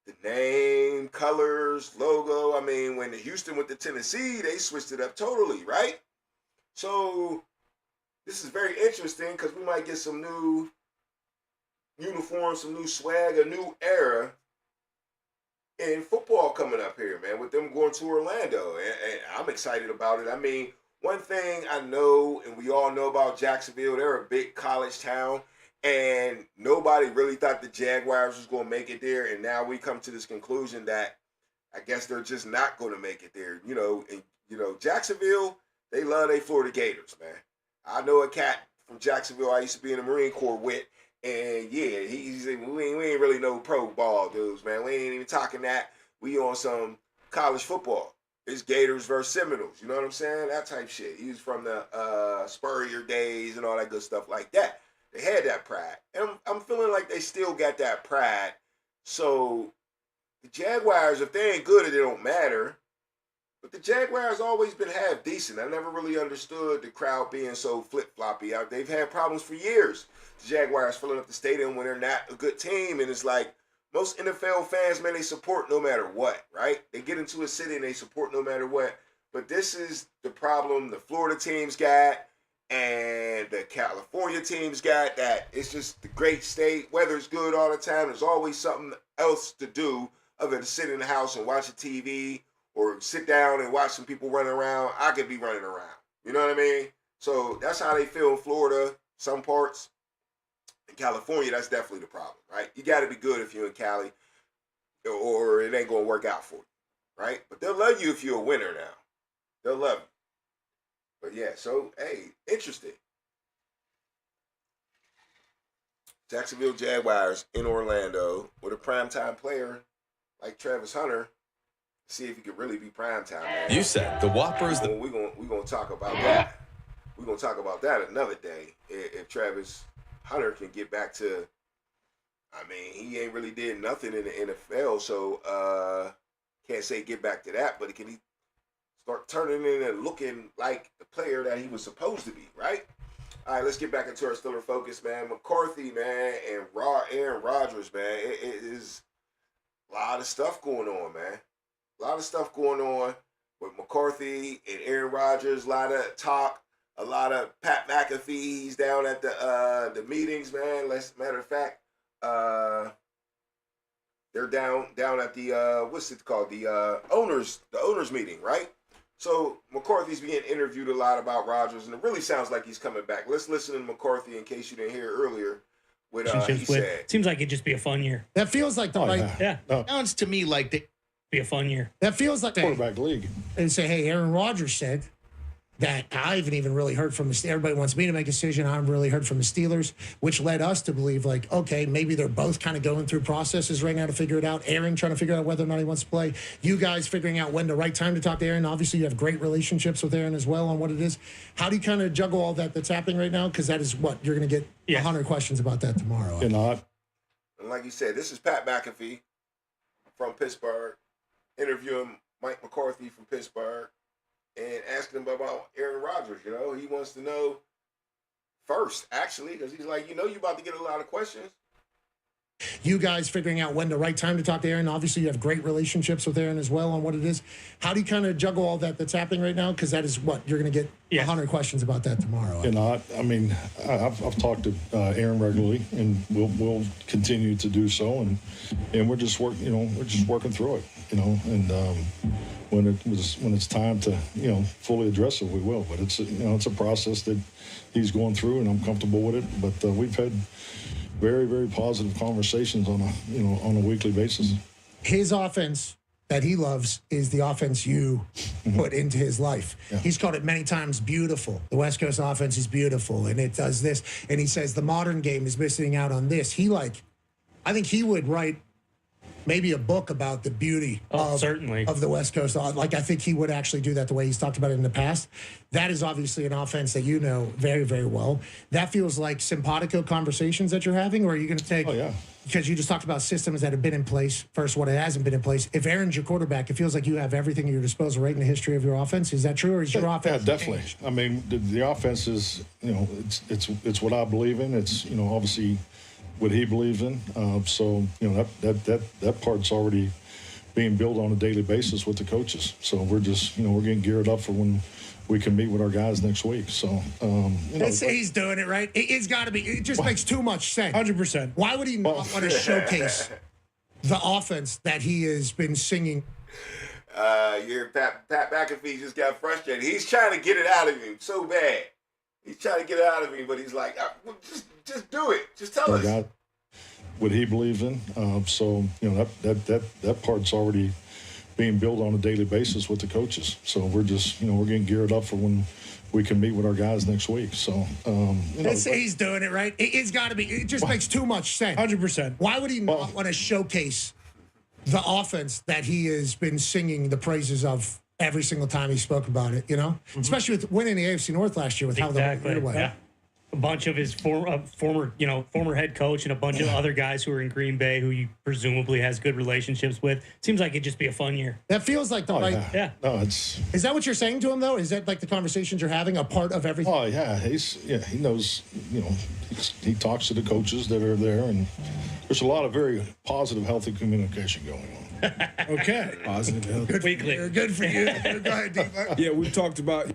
the name, colors, logo. I mean, when Houston went to Tennessee, they switched it up totally, right? So this is very interesting because we might get some new uniforms, some new swag, a new era in football coming up here, man, with them going to Orlando. And I'm excited about it. I mean, one thing I know, and we all know about Jacksonville, they're a big college town. And nobody really thought the Jaguars was going to make it there. And now we come to this conclusion that I guess they're just not going to make it there. You know, Jacksonville, they love their Florida Gators, man. I know a cat from Jacksonville I used to be in the Marine Corps with. And yeah, he said, we ain't really no pro ball dudes, man. We ain't even talking that. We on some college football. It's Gators versus Seminoles. You know what I'm saying? That type shit. He was from the Spurrier days and all that good stuff like that. They had that pride. And I'm feeling like they still got that pride. So the Jaguars, if they ain't good, it don't matter. But the Jaguars always been half decent. I never really understood the crowd being so flip-floppy. They've had problems for years. The Jaguars filling up the stadium when they're not a good team. And it's like most NFL fans, man, they support no matter what, right? They get into a city and they support no matter what. But this is the problem the Florida teams got. And the California teams got that. It's just the great state. Weather's good all the time. There's always something else to do other than sit in the house and watch a TV or sit down and watch some people running around. I could be running around. You know what I mean? So that's how they feel in Florida, some parts. In California, that's definitely the problem, right? You got to be good if you're in Cali or it ain't going to work out for you, right? But they'll love you if you're a winner now. They'll love you. But yeah, so, hey, interesting. Jacksonville Jaguars in Orlando with a primetime player like Travis Hunter. See if he could really be primetime, man. You said the Whopper is the... We're gonna talk about that. We're going to talk about that another day. If Travis Hunter can get back to... I mean, he ain't really did nothing in the NFL, so can't say get back to that, but can he start turning in and looking like the player that he was supposed to be, right? All right, let's get back into our Steeler focus, man. McCarthy, man, and Aaron Rodgers, man. It is a lot of stuff going on, man. A lot of stuff going on with McCarthy and Aaron Rodgers. A lot of talk, a lot of Pat McAfee's down at the meetings, man. Matter of fact, they're down at the what's it called? The owners meeting, right? So McCarthy's being interviewed a lot about Rodgers, and it really sounds like he's coming back. Let's listen to McCarthy in case you didn't hear earlier what he relationships with. said. Seems like it'd just be a fun year. That feels like the right. Yeah. No, Sounds to me like they Be a fun year. That feels like quarterback league. and say, hey, Aaron Rodgers said that I haven't even really heard from the. Everybody wants me to make a decision. I haven't really heard from the Steelers, which led us to believe, like, okay, maybe they're both kind of going through processes right now to figure it out. Aaron trying to figure out whether or not he wants to play. You guys figuring out when the right time to talk to Aaron. Obviously, you have great relationships with Aaron as well on what it is. How do you kind of juggle all that that's happening right now? Because that is what you're going to get 100 questions about that tomorrow. You know, And like you said, this is Pat McAfee from Pittsburgh interviewing Mike McCarthy from Pittsburgh and asking him about Aaron Rodgers. You know, he wants to know first, actually, because he's like, you about to get a lot of questions. You guys figuring out when the right time to talk to Aaron. Obviously, you have great relationships with Aaron as well on what it is. How do you kind of juggle all that that's happening right now? Because that is what you're going to get 100 questions about that tomorrow. you know, I mean, I've talked to Aaron regularly, and we'll continue to do so, and we're just working through it, and when it's time to fully address it, we will. But it's a process that he's going through, and I'm comfortable with it. But we've had very, very positive conversations on a weekly basis. His offense that he loves is the offense you put into his life. Yeah. He's called it many times beautiful. The West Coast offense is beautiful, and it does this. And he says the modern game is missing out on this. I think he would write maybe a book about the beauty of the West Coast. Like, I think he would actually do that the way he's talked about it in the past. That is obviously an offense that you know very, very well. That feels like simpatico conversations that you're having, or are you going to take... Oh, yeah. Because you just talked about systems that have been in place versus what it hasn't been in place. If Aaron's your quarterback, it feels like you have everything at your disposal right in the history of your offense. Is that true, or is your offense... Yeah, definitely. I mean, the offense is, it's what I believe in. It's, obviously what he believes in. So, that part's already being built on a daily basis with the coaches. So we're just, we're getting geared up for when we can meet with our guys next week. So, Let's say he's doing it right. It's got to be. It just makes too much sense. 100%. Why would he not want to showcase the offense that he has been singing? Pat McAfee just got frustrated. He's trying to get it out of him so bad. He's trying to get it out of him, but he's like, just do it. Just tell us. God, what he believes in. So, that part's already being built on a daily basis with the coaches. So we're just, we're getting geared up for when we can meet with our guys next week. So, Let's say he's doing it right. It's got to be. It just makes too much sense. 100%. Why would he not want to showcase the offense that he has been singing the praises of every single time he spoke about it? Especially with winning the AFC North last year with how they went away. Yeah. A bunch of his former head coach and a bunch of other guys who are in Green Bay who he presumably has good relationships with. Seems like it'd just be a fun year. That feels like the right. Yeah. No, Is that what you're saying to him though? Is that like the conversations you're having a part of everything? Oh yeah, he knows. He talks to the coaches that are there, and there's a lot of very positive, healthy communication going on. okay. Positive health. Good for you. Go ahead, D-Buck. Yeah, we talked about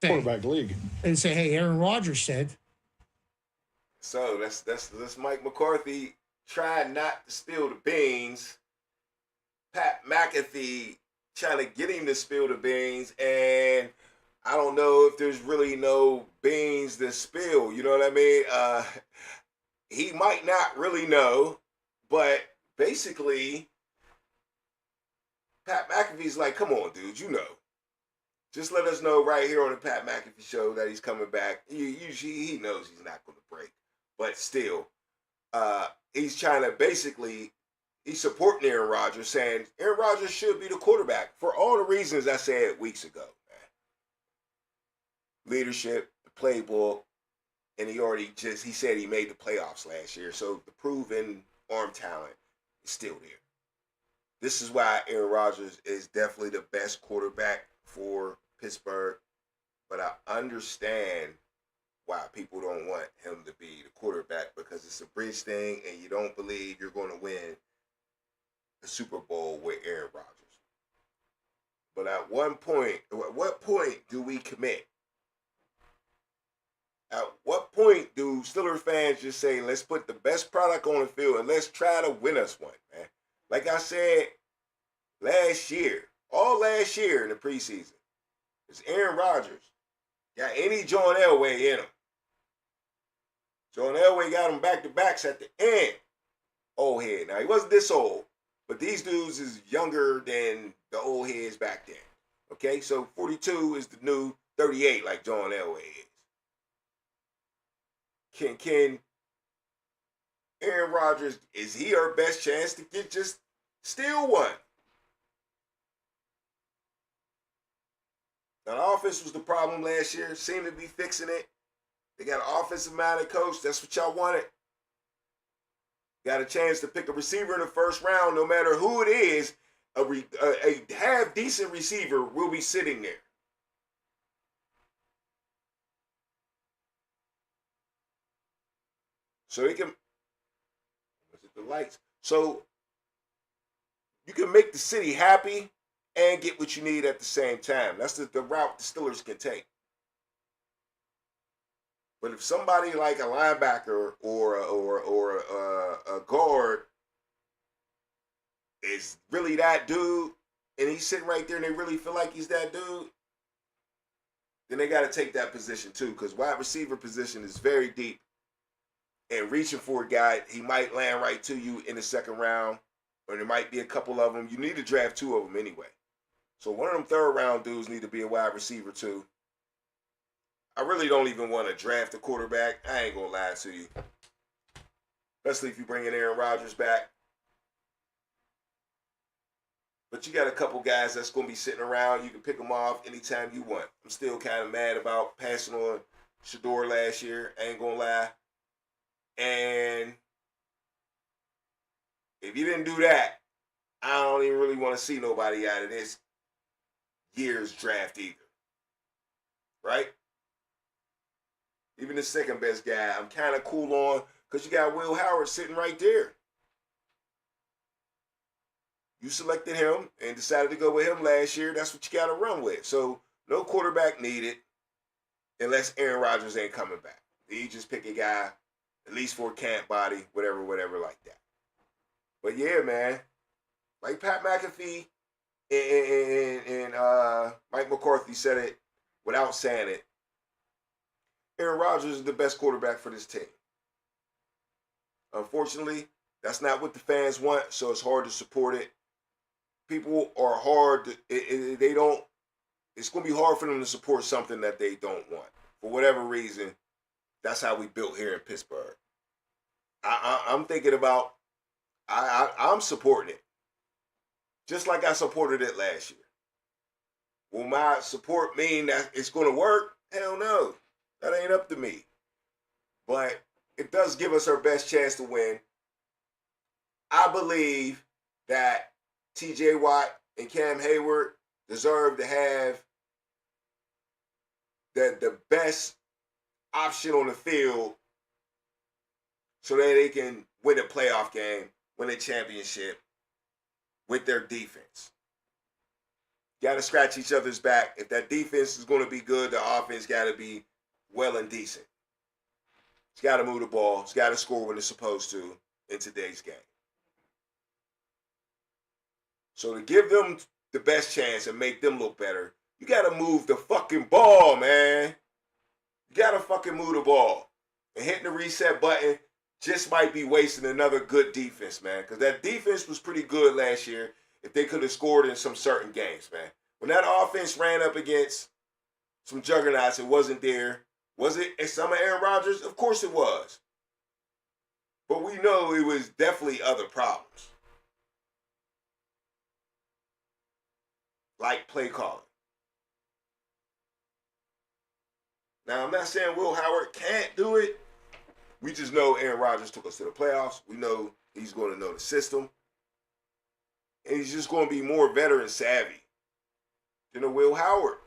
Quarterback league. And say, hey, Aaron Rodgers said. So that's Mike McCarthy trying not to spill the beans. Pat McAfee trying to get him to spill the beans, and I don't know if there's really no beans to spill. You know what I mean? He might not really know, but basically, Pat McAfee's like, come on, dude, Just let us know right here on the Pat McAfee show that he's coming back. He knows he's not going to break. But still, he's trying to he's supporting Aaron Rodgers, saying Aaron Rodgers should be the quarterback for all the reasons I said weeks ago. Man. Leadership, the playbook, and he said he made the playoffs last year. So the proven arm talent is still there. This is why Aaron Rodgers is definitely the best quarterback for Pittsburgh, but I understand why people don't want him to be the quarterback, because it's a bridge thing and you don't believe you're going to win the Super Bowl with Aaron Rodgers. But at what point do we commit? At what point do Steelers fans just say, let's put the best product on the field and let's try to win us one, man? Like I said all last year in the preseason, it's Aaron Rodgers. Got any John Elway in him. John Elway got him back-to-backs at the end. Old head. Now, he wasn't this old, but these dudes is younger than the old heads back then. Okay, so 42 is the new 38 like John Elway is. Can Aaron Rodgers, is he our best chance to get just steal one? Now, the offense was the problem last year. Seemed to be fixing it. They got an offensive-minded coach. That's what y'all wanted. Got a chance to pick a receiver in the first round, no matter who it is. A half-decent receiver will be sitting there. So he can, the lights. So you can make the city happy and get what you need at the same time. That's the route the Steelers can take. But if somebody like a linebacker or a guard is really that dude, and he's sitting right there and they really feel like he's that dude, then they got to take that position too, because wide receiver position is very deep. And reaching for a guy, he might land right to you in the second round, or there might be a couple of them. You need to draft two of them anyway. So one of them third round dudes need to be a wide receiver too. I really don't even want to draft a quarterback. I ain't going to lie to you. Especially if you bring in Aaron Rodgers back. But you got a couple guys that's going to be sitting around. You can pick them off anytime you want. I'm still kind of mad about passing on Shador last year. I ain't going to lie. And if you didn't do that, I don't even really want to see nobody out of this year's draft either. Right? Even the second best guy, I'm kind of cool on because you got Will Howard sitting right there. You selected him and decided to go with him last year. That's what you got to run with. So no quarterback needed unless Aaron Rodgers ain't coming back. You just pick a guy, at least for a camp body, whatever like that. But yeah, man, like Pat McAfee and Mike McCarthy said it without saying it. Aaron Rodgers is the best quarterback for this team. Unfortunately, that's not what the fans want, so it's hard to support it. People are hard. They don't. It's going to be hard for them to support something that they don't want for whatever reason. That's how we built here in Pittsburgh. I'm thinking about. I'm supporting it, just like I supported it last year. Will my support mean that it's going to work? Hell no. That ain't up to me. But it does give us our best chance to win. I believe that TJ Watt and Cam Hayward deserve to have the best option on the field so that they can win a playoff game, win a championship with their defense. Got to scratch each other's back. If that defense is going to be good, the offense got to be well and decent. It's got to move the ball. It's got to score when it's supposed to in today's game. So to give them the best chance and make them look better, you got to move the fucking ball, man. You got to fucking move the ball. And hitting the reset button just might be wasting another good defense, man. Because that defense was pretty good last year if they could have scored in some certain games, man. When that offense ran up against some juggernauts, it wasn't there. Was it some of Aaron Rodgers? Of course it was. But we know it was definitely other problems. Like play calling. Now, I'm not saying Will Howard can't do it. We just know Aaron Rodgers took us to the playoffs. We know he's going to know the system. And he's just going to be more veteran savvy than a Will Howard.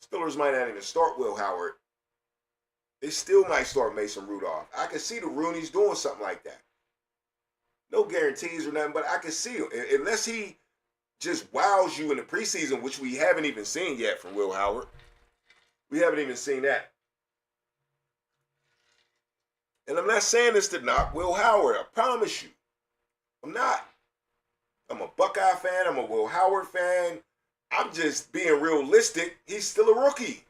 Steelers might not even start Will Howard. They still might start Mason Rudolph. I can see the Rooney's doing something like that. No guarantees or nothing, but I can see him. Unless he just wows you in the preseason, which we haven't even seen yet from Will Howard. We haven't even seen that. And I'm not saying this to knock Will Howard. I promise you. I'm not. I'm a Buckeye fan. I'm a Will Howard fan. I'm just being realistic. He's still a rookie.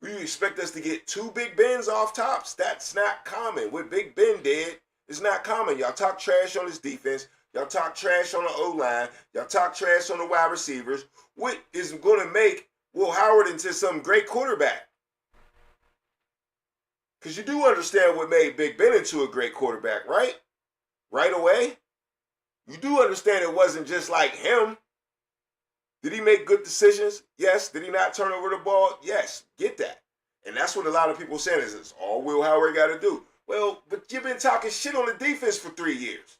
Do you expect us to get 2 Big Bens off tops? That's not common. What Big Ben did is not common. Y'all talk trash on his defense. Y'all talk trash on the O-line. Y'all talk trash on the wide receivers. What is going to make Will Howard into some great quarterback? Because you do understand what made Big Ben into a great quarterback, right? Right away? You do understand it wasn't just like him. Did he make good decisions? Yes. Did he not turn over the ball? Yes. Get that. And that's what a lot of people saying is it's all Will Howard got to do. Well, but you've been talking shit on the defense for 3 years.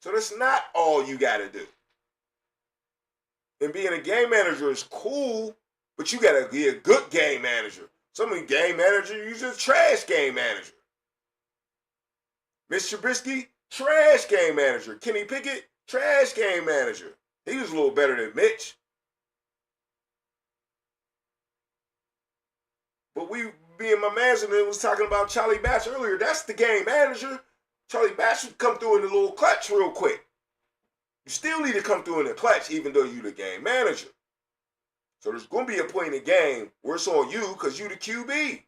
So that's not all you got to do. And being a game manager is cool, but you got to be a good game manager. Some of the game managers, you're just trash game manager. Mr. Trubisky, trash game manager. Kenny Pickett, trash game manager. He was a little better than Mitch. But me and my man was talking about Charlie Batch earlier. That's the game manager. Charlie Batch would come through in the little clutch real quick. You still need to come through in the clutch even though you're the game manager. So there's going to be a point in the game where it's on you because you the QB.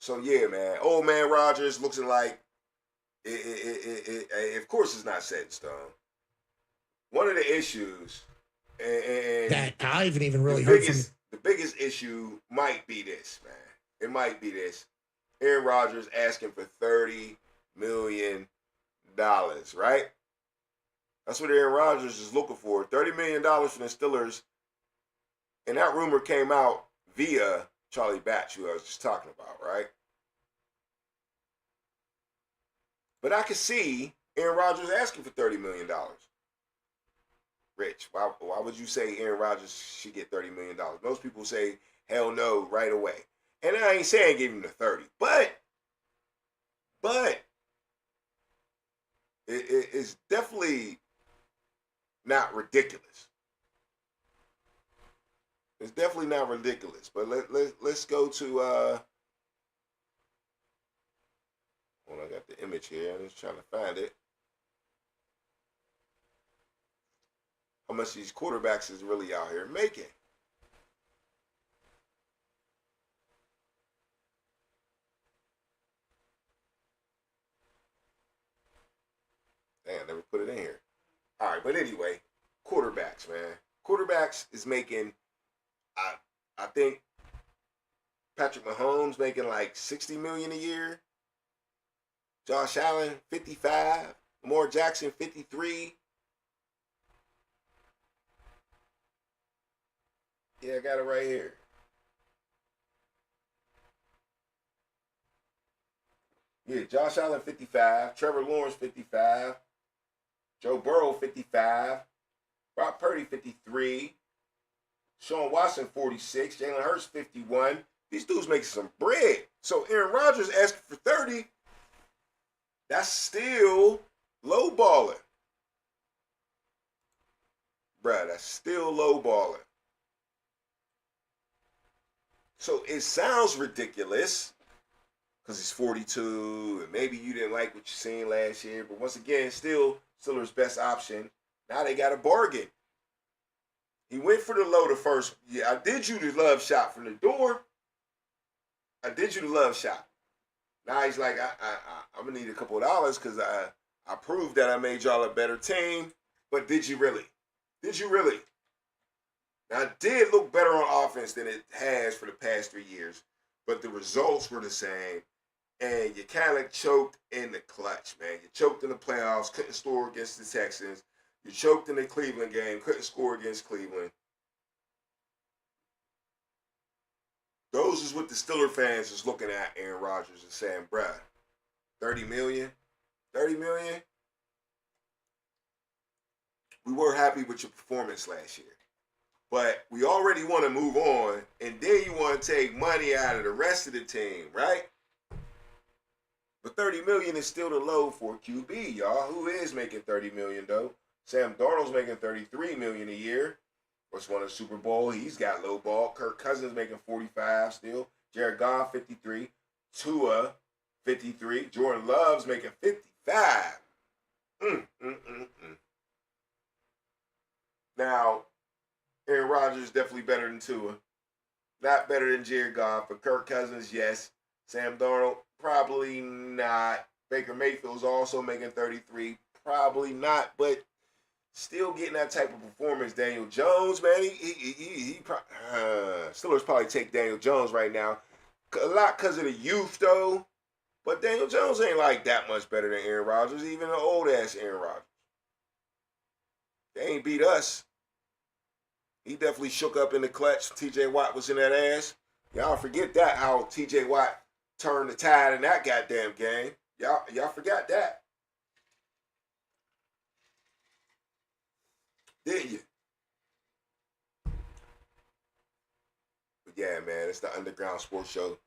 So yeah, man. Old man Rodgers looks like of course it's not set in stone. One of the issues and that I haven't even really heard from. The biggest issue might be this, man. It might be this. Aaron Rodgers asking for $30 million, right? That's what Aaron Rodgers is looking for. $30 million from the Steelers. And that rumor came out via Charlie Batch, who I was just talking about, right? But I could see Aaron Rodgers asking for $30 million. Rich, why would you say Aaron Rodgers should get $30 million? Most people say, hell no, right away. And I ain't saying give him the 30, but it's definitely not ridiculous. It's definitely not ridiculous. But let's go to well, I got the image here. I'm just trying to find it. How much these quarterbacks is really out here making. Damn, never put it in here. All right, but anyway, quarterbacks, man. Quarterbacks is making, I think Patrick Mahomes making like $60 million a year. Josh Allen, 55. Lamar Jackson, 53. Yeah, I got it right here. Yeah, Josh Allen, 55. Trevor Lawrence, 55. Joe Burrow, 55. Brock Purdy, 53. Sean Watson, 46. Jalen Hurts, 51. These dudes making some bread. So Aaron Rodgers asking for 30. That's still lowballing. Bruh, that's still lowballing. So it sounds ridiculous because he's 42 and maybe you didn't like what you seen last year. But once again, still Steelers' best option. Now they got a bargain. He went for the low the first year. I did you the love shot from the door. I did you the love shot. Now he's like, I'm going to need a couple of dollars because I proved that I made y'all a better team. But did you really? Did you really? Now, it did look better on offense than it has for the past 3 years, but the results were the same, and you kind of choked in the clutch, man. You choked in the playoffs, couldn't score against the Texans. You choked in the Cleveland game, couldn't score against Cleveland. Those is what the Steeler fans is looking at Aaron Rodgers and saying, bruh, 30 million? 30 million? We were happy with your performance last year. But we already want to move on, and then you want to take money out of the rest of the team, right? But 30 million is still the low for QB, y'all. Who is making 30 million though? Sam Darnold's making 33 million a year. What's won a Super Bowl? He's got low ball. Kirk Cousins making 45 still. Jared Goff 53. Tua 53. Jordan Love's making 55. Now, Aaron Rodgers is definitely better than Tua. Not better than Jared Goff, but Kirk Cousins, yes. Sam Darnold, probably not. Baker Mayfield's also making 33, probably not, but still getting that type of performance. Daniel Jones, man, Steelers probably take Daniel Jones right now. A lot because of the youth, though. But Daniel Jones ain't like that much better than Aaron Rodgers, even an old-ass Aaron Rodgers. They ain't beat us. He definitely shook up in the clutch. T.J. Watt was in that ass. Y'all forget that, how T.J. Watt turned the tide in that goddamn game. Y'all forgot that. Didn't you? But yeah, man, it's the Underground Sports Show.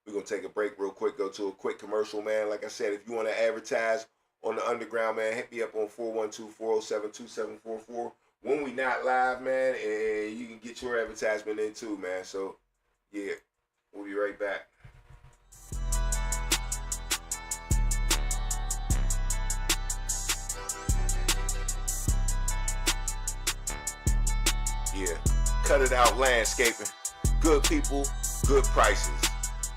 We're going to take a break real quick, go to a quick commercial, man. Like I said, if you want to advertise on the Underground, man, hit me up on 412-407-2744. When we not live, man, and you can get your advertisement in too, man. So, yeah, we'll be right back. Yeah, Cut It Out Landscaping. Good people, good prices.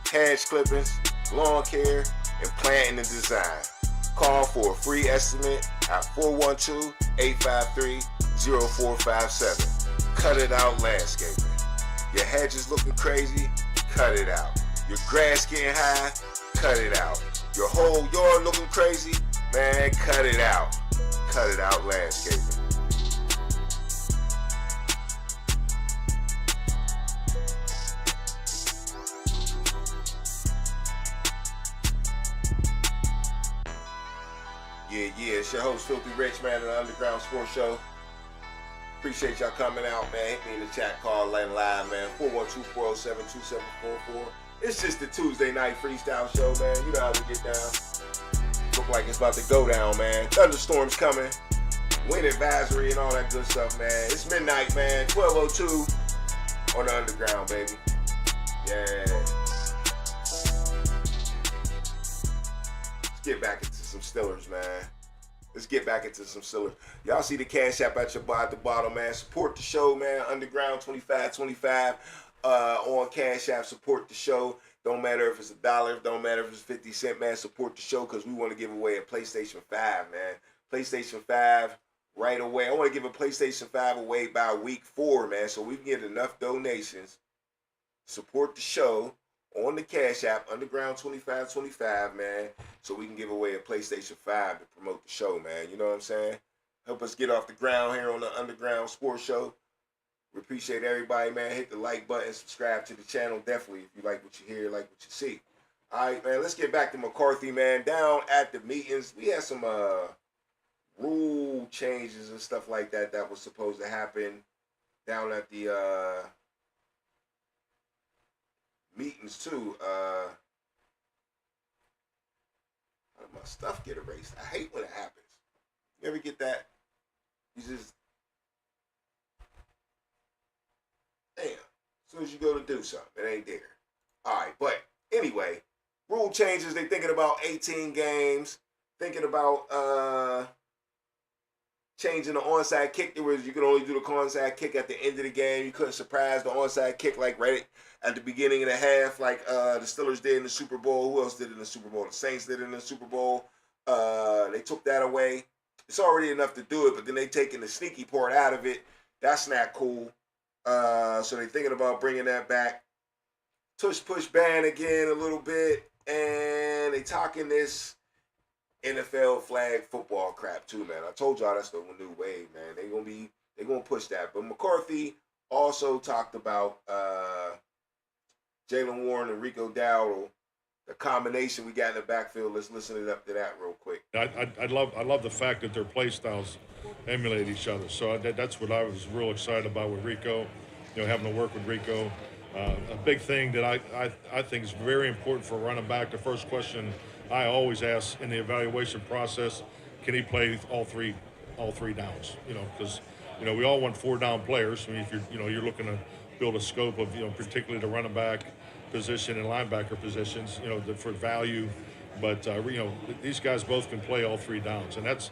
Hedge clippings, lawn care, and planting and design. Call for a free estimate at 412-853-0457. Cut It Out Landscaping. Your hedges looking crazy? Cut it out. Your grass getting high? Cut it out. Your whole yard looking crazy? Man, cut it out. Cut It Out Landscaping. Yeah, it's your host, Filthy Rich, man, of the Underground Sports Show. Appreciate y'all coming out, man. Hit me in the chat, call line live, man. 412-407-2744. It's just the Tuesday night freestyle show, man. You know how we get down. Look like it's about to go down, man. Thunderstorms coming. Wind advisory and all that good stuff, man. It's midnight, man. 12:02 on the Underground, baby. Yeah. Let's get back into some Steelers, man. Let's get back into some Steelers. Y'all see the Cash App at the bottom, man. Support the show, man. Underground 2525 on Cash App. Support the show. Don't matter if it's $1. Don't matter if it's 50 cents, man. Support the show because we want to give away a PlayStation 5, man. PlayStation 5 right away. I want to give a PlayStation 5 away by week 4, man, so we can get enough donations. Support the show on the Cash App, Underground 2525, man, so we can give away a PlayStation 5 to promote the show, man. You know what I'm saying? Help us get off the ground here on the Underground Sports Show. We appreciate everybody, man. Hit the like button, subscribe to the channel, definitely, if you like what you hear, like what you see. All right, man, let's get back to McCarthy, man. Down at the meetings, we had some rule changes and stuff like that that was supposed to happen down at the meetings too. How did my stuff get erased? I hate when it happens. You ever get that? You just, damn. As soon as you go to do something, it ain't there. All right, but anyway, rule changes. They thinking about 18 games. Thinking about changing the onside kick. There was, you could only do the onside kick at the end of the game. You couldn't surprise the onside kick like right at the beginning of the half, like the Steelers did in the Super Bowl. Who else did it in the Super Bowl? The Saints did it in the Super Bowl. They took that away. It's already enough to do it, but then they taking the sneaky part out of it. That's not cool. So they're thinking about bringing that back. Tush push ban again a little bit, and they talking this NFL flag football crap too, man. I told y'all that's the new wave, man. They gonna push that. But McCarthy also talked about Jaylen Warren and Rico Dowdle, the combination we got in the backfield. Let's listen to that real quick. I love the fact that their play styles emulate each other. So that's what I was real excited about with Rico. Having to work with Rico. A big thing that I think is very important for a running back. The first question I always ask in the evaluation process: can he play all three downs? Because we all want 4-down players. I mean, if you're looking to build a scope of particularly the running back position and linebacker positions, for value. But these guys both can play all 3 downs, and that's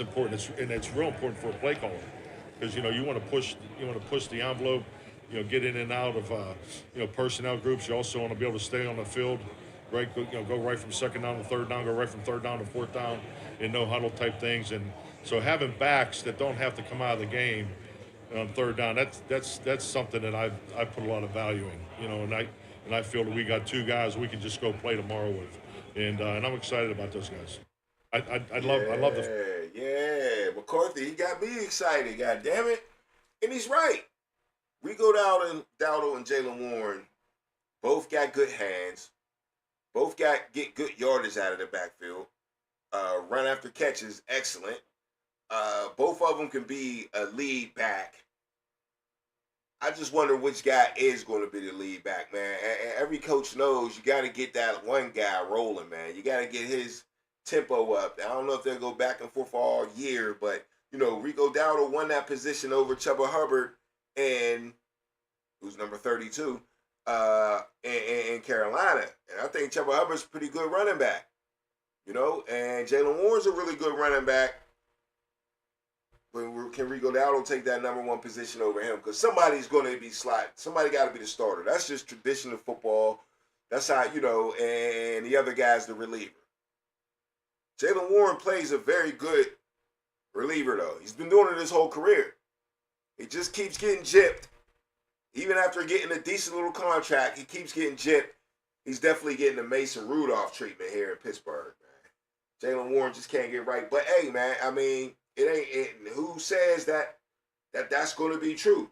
important. It's real important for a play caller. because you want to push the envelope, get in and out of personnel groups. You also want to be able to stay on the field, right? Go right from second down to third down, go right from third down to fourth down, and no huddle type things. And so having backs that don't have to come out of the game on third down, that's something that I put a lot of value in, and I feel that we got two guys we can just go play tomorrow with, and I'm excited about those guys. I love the. Yeah, McCarthy, he got me excited, god damn it. And he's right. Rico Dowdle and Jalen Warren both got good hands. Both get good yardage out of the backfield. Run after catches, excellent. Both of them can be a lead back. I just wonder which guy is going to be the lead back, man. Every coach knows you got to get that one guy rolling, man. You got to get his tempo up. I don't know if they'll go back and forth all year, but Rico Dowdle won that position over Chuba Hubbard, and who's number 32 in Carolina. And I think Chuba Hubbard's a pretty good running back, and Jalen Warren's a really good running back. But can Rico Dowdle take that number one position over him? Because somebody's going to be slot. Somebody got to be the starter. That's just traditional football. That's how, and the other guy's the reliever. Jalen Warren plays a very good reliever, though. He's been doing it his whole career. He just keeps getting gypped. Even after getting a decent little contract, he keeps getting gypped. He's definitely getting the Mason Rudolph treatment here in Pittsburgh, man. Jalen Warren just can't get right. But, hey, man, I mean, who says that's going to be true?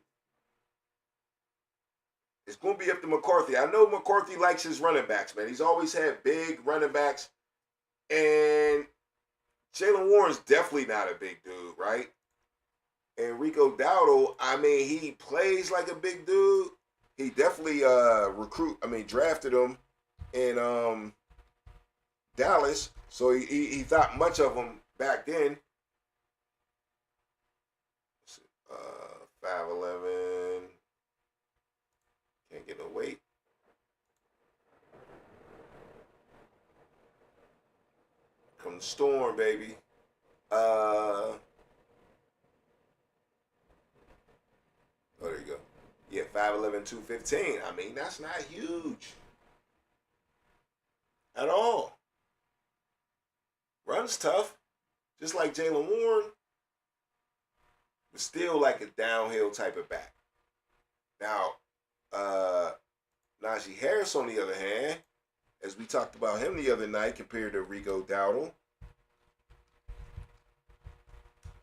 It's going to be up to McCarthy. I know McCarthy likes his running backs, man. He's always had big running backs. And Jalen Warren's definitely not a big dude, right? And Rico Dowdle, I mean, he plays like a big dude. He definitely drafted him in Dallas. So he thought much of him back then. 5'11". Can't get no weight. Come the storm, baby. Oh, there you go. Yeah, 5'11", 215. I mean, that's not huge at all. Runs tough, just like Jalen Warren, but still like a downhill type of back. Now, Najee Harris, on the other hand, as we talked about him the other night compared to Rico Dowdle,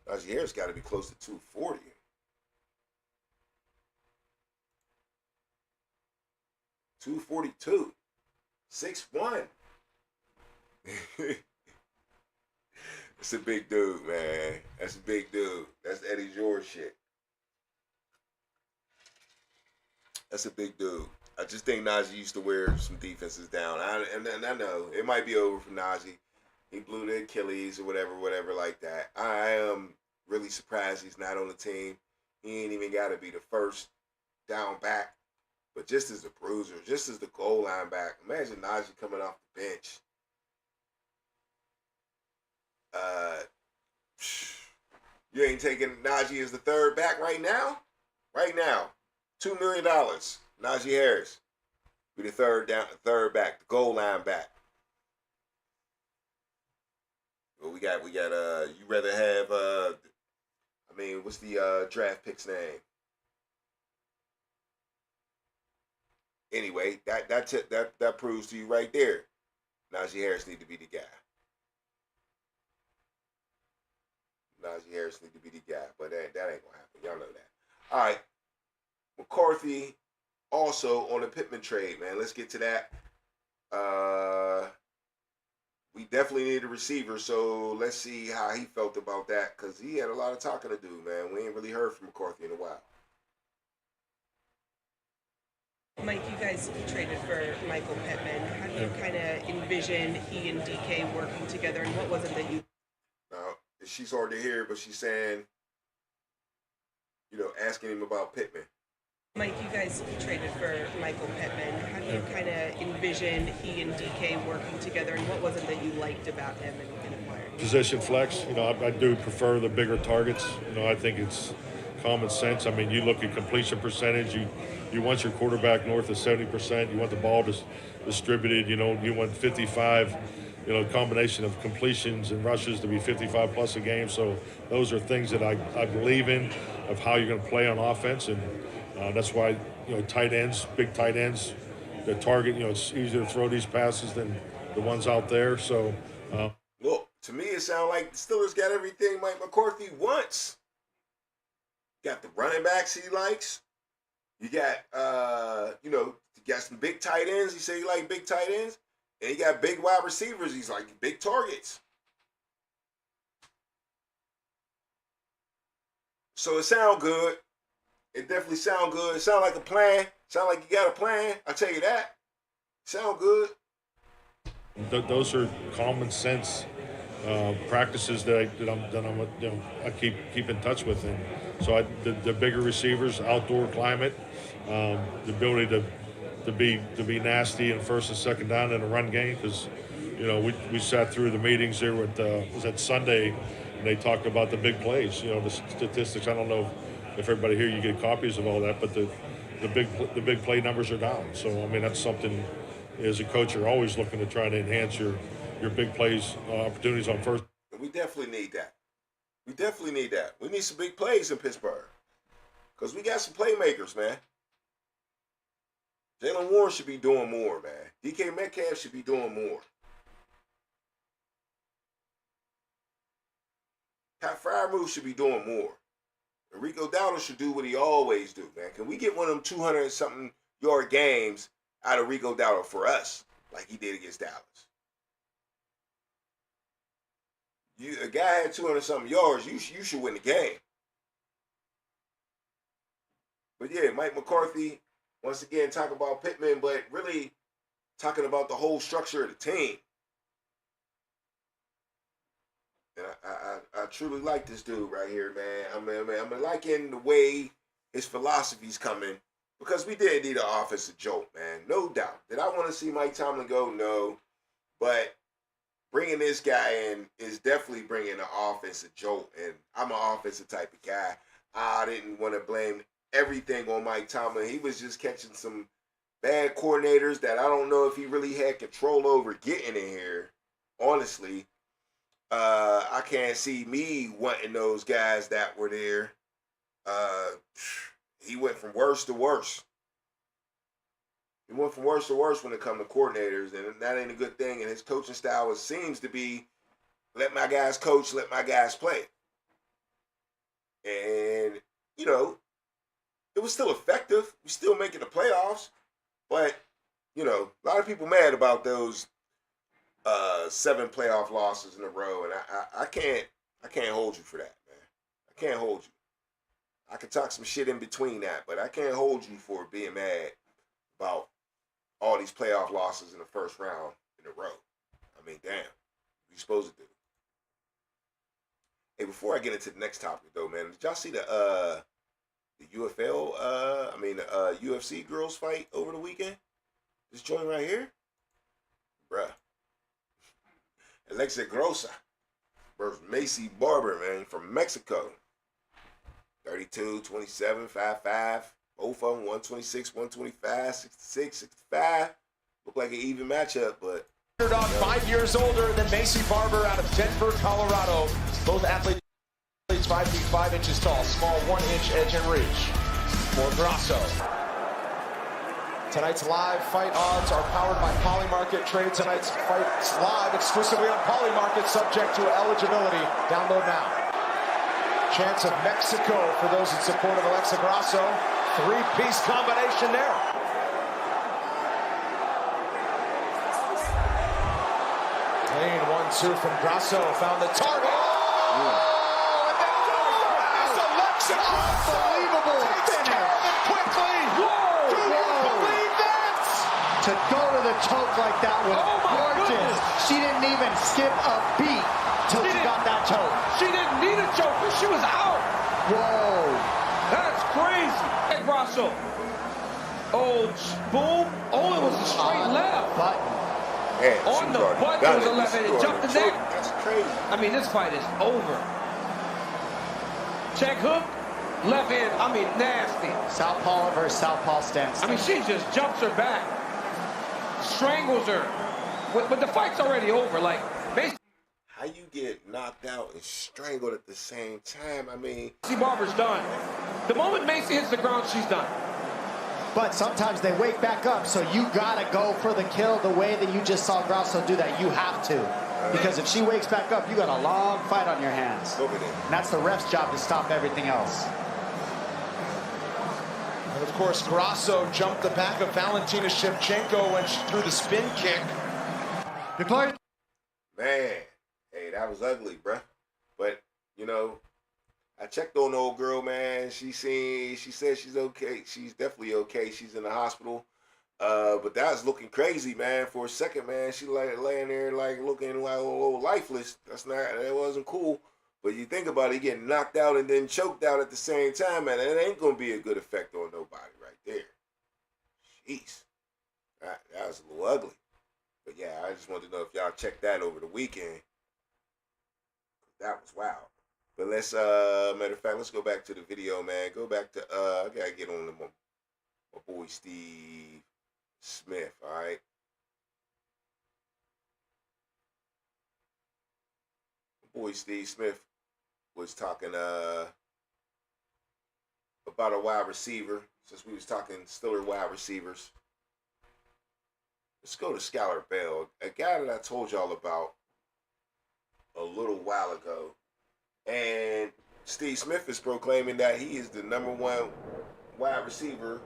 Najee Harris got to be close to 240. $242. 6'1". That's a big dude, man. That's a big dude. That's Eddie George shit. That's a big dude. I just think Najee used to wear some defenses down. And I know it might be over for Najee. He blew the Achilles or whatever like that. I am really surprised he's not on the team. He ain't even got to be the first down back. But just as a bruiser, just as the goal line back, imagine Najee coming off the bench. You ain't taking Najee as the third back right now? Right now, $2 million. Najee Harris be the third back, the goal line back. Well, we got. You rather have? What's the draft pick's name? Anyway, that proves to you right there. Najee Harris need to be the guy. Najee Harris need to be the guy, but that ain't gonna happen. Y'all know that. All right, McCarthy also on the Pittman trade, man. Let's get to that. We definitely need a receiver, so let's see how he felt about that, because he had a lot of talking to do, man. We ain't really heard from McCarthy in a while. Mike, you guys traded for Michael Pittman. How do you kind of envision he and DK working together, and what was it that you... Now, she's hard to hear, but she's saying, asking him about Pittman. Mike, you guys traded for Michael Pittman. How do you kind of envision he and DK working together, and what was it that you liked about him and acquired? Position flex. I do prefer the bigger targets. I think it's common sense. I mean, you look at completion percentage. You want your quarterback north of 70%. You want the ball distributed. You know, you want 55. You know, combination of completions and rushes to be 55 plus a game. So those are things that I believe in of how you're going to play on offense, and that's why, you know, tight ends, big tight ends, the target. You know, it's easier to throw these passes than the ones out there. So. Well, to me, it sounds like the Steelers got everything Mike McCarthy wants. Got the running backs he likes. You got, you know, you got some big tight ends. He said he like big tight ends. And he got big wide receivers. He's like big targets. So it sound good. It definitely sound good. It sound like a plan. Sound like you got a plan. I tell you that. Sound good. Those are common sense practices that I'm you know, I keep in touch with, and so the bigger receivers, outdoor climate, the ability to be nasty in first and second down in a run game, because you know we sat through the meetings there with was that Sunday, and they talked about the big plays. You know, the statistics. I don't know if everybody here you get copies of all that, but the big play numbers are down. So I mean that's something. As a coach, you're always looking to try to enhance your big plays, opportunities on first. We definitely need that. We definitely need that. We need some big plays in Pittsburgh. Because we got some playmakers, man. Jalen Warren should be doing more, man. DK Metcalf should be doing more. Pat Freiermuth should be doing more. And Rico Dowdle should do what he always do, man. Can we get one of them 200-something yard games out of Rico Dowdle for us, like he did against Dallas? A guy had 200-something yards, you should win the game. But yeah, Mike McCarthy, once again, talking about Pittman, but really talking about the whole structure of the team. And I truly like this dude right here, man. I'm liking the way his philosophy's coming. Because we did need an offensive jolt, man. No doubt. Did I want to see Mike Tomlin go? No. But bringing this guy in is definitely bringing an offensive jolt. And I'm an offensive type of guy. I didn't want to blame everything on Mike Tomlin. He was just catching some bad coordinators that I don't know if he really had control over getting in here. Honestly, I can't see me wanting those guys that were there. He went from worse to worse. He went from worse to worse when it comes to coordinators, and that ain't a good thing. And his coaching style seems to be, let my guys coach, let my guys play. And, you know, it was still effective. We're still making the playoffs. But, you know, a lot of people mad about those 7 playoff losses in a row. And I can't hold you for that, man. I can't hold you. I can talk some shit in between that, but I can't hold you for being mad about all these playoff losses in the first round in a row. I mean, damn. What you supposed to do? Hey, before I get into the next topic, though, man, did y'all see the UFL, the UFC girls fight over the weekend? This joint right here? Bruh. Alexa Grossa versus Macy Barber, man, from Mexico. 32, 27, 5'5". Both of them, 126, 125, 66, 65. Look like an even matchup, but... Underdog, 5 years older than Macy Barber out of Denver, Colorado. Both athletes 5 feet 5 inches tall, small 1-inch edge and reach. For Grasso. Tonight's live fight odds are powered by Polymarket. Trade tonight's fights live exclusively on Polymarket, subject to eligibility. Download now. Chance of Mexico for those in support of Alexa Grasso. 3-piece combination there. Clean 1-2 from Grasso. Found the target. Oh! And then Alexa. Unbelievable. Quickly. Whoa! Do you believe that? To go to the choke like that was gorgeous. Goodness. She didn't even skip a beat till she got that choke. She didn't need a choke, she was out. Whoa. That's crazy. Hey, Grasso. Oh, boom. Oh, it was a straight left. Button. Man, on the button, it was a left hand. It jumped the neck. That's crazy. I mean, this fight is over. Check hook. Left hand, I mean, nasty. Southpaw versus southpaw stance. I mean, she just jumps her back, strangles her. But the fight's already over. Like, basically. How you get knocked out and strangled at the same time? I mean, Macy Barber's done. The moment Macy hits the ground, she's done. But sometimes they wake back up, so you gotta go for the kill the way that you just saw Grasso do that. You have to. Because if she wakes back up, you got a long fight on your hands. Over there. And that's the ref's job to stop everything else. And of course, Grasso jumped the back of Valentina Shevchenko when she threw the spin kick. Declared. Man, hey, that was ugly, bruh. But, you know, I checked on the old girl, man. She said she's okay. She's definitely okay. She's in the hospital. But that was looking crazy, man. For a second, man, she like laying there like looking like a little lifeless. That wasn't cool. But you think about it, getting knocked out and then choked out at the same time, man, it ain't gonna be a good effect on nobody right there. Jeez. That was a little ugly. But yeah, I just wanted to know if y'all checked that over the weekend. That was wild. But let's, matter of fact, let's go back to the video, man. Go back to, I gotta get on my boy Steve Smith, all right? My boy Steve Smith was talking about a wide receiver, since we was talking Stiller wide receivers. Let's go to Skylar Bell, a guy that I told y'all about a little while ago. And Steve Smith is proclaiming that he is the #1 wide receiver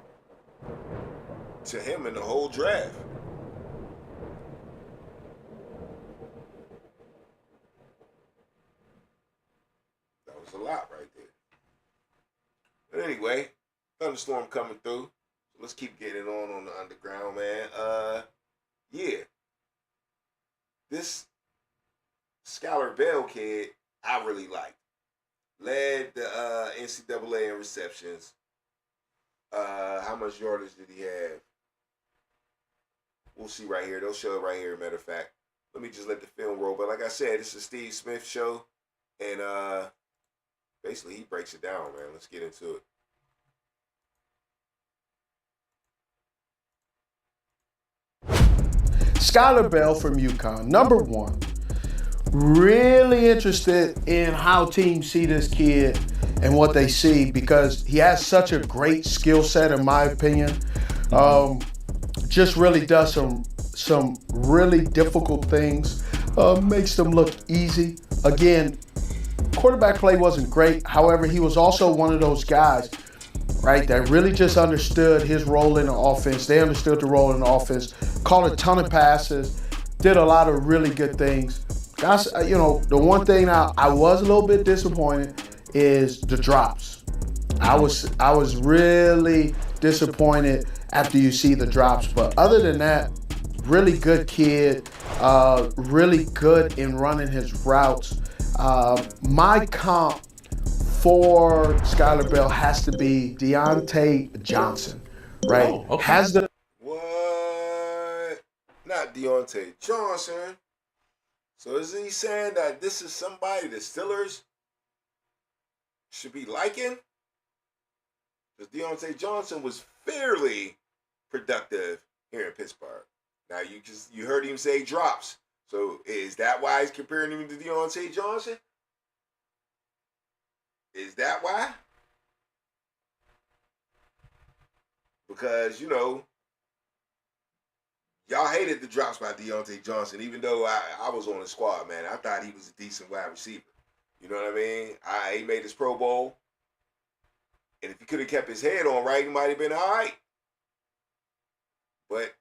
to him in the whole draft. That was a lot right there. But anyway, thunderstorm coming through. So let's keep getting on the underground, man. Yeah. This Skylar Bell kid, I really liked. Led the NCAA in receptions. How much yardage did he have? We'll see right here. They'll show it right here, matter of fact. Let me just let the film roll. But like I said, this is Steve Smith show. And basically he breaks it down, man. Let's get into it. Skylar Bell from UConn, #1. Really interested in how teams see this kid and what they see because he has such a great skill set, in my opinion. Just really does some really difficult things, makes them look easy. Again, quarterback play wasn't great. However, he was also one of those guys, right, that really just understood his role in the offense. They understood the role in the offense, caught a ton of passes, did a lot of really good things. Guys, you know, the one thing I was a little bit disappointed is the drops. I was really disappointed after you see the drops, but other than that, really good kid, really good in running his routes. My comp for Skylar Bell has to be Deontay Johnson, right? Oh, okay. Has the What? Not Deontay Johnson. So is he saying that this is somebody the Steelers should be liking? Because Deontay Johnson was fairly productive here in Pittsburgh. Now you heard him say drops. So is that why he's comparing him to Deontay Johnson? Is that why? Because, you know, y'all hated the drops by Deontay Johnson, even though I was on the squad, man. I thought he was a decent wide receiver. You know what I mean? He made his Pro Bowl. And if he could have kept his head on right, he might have been all right. But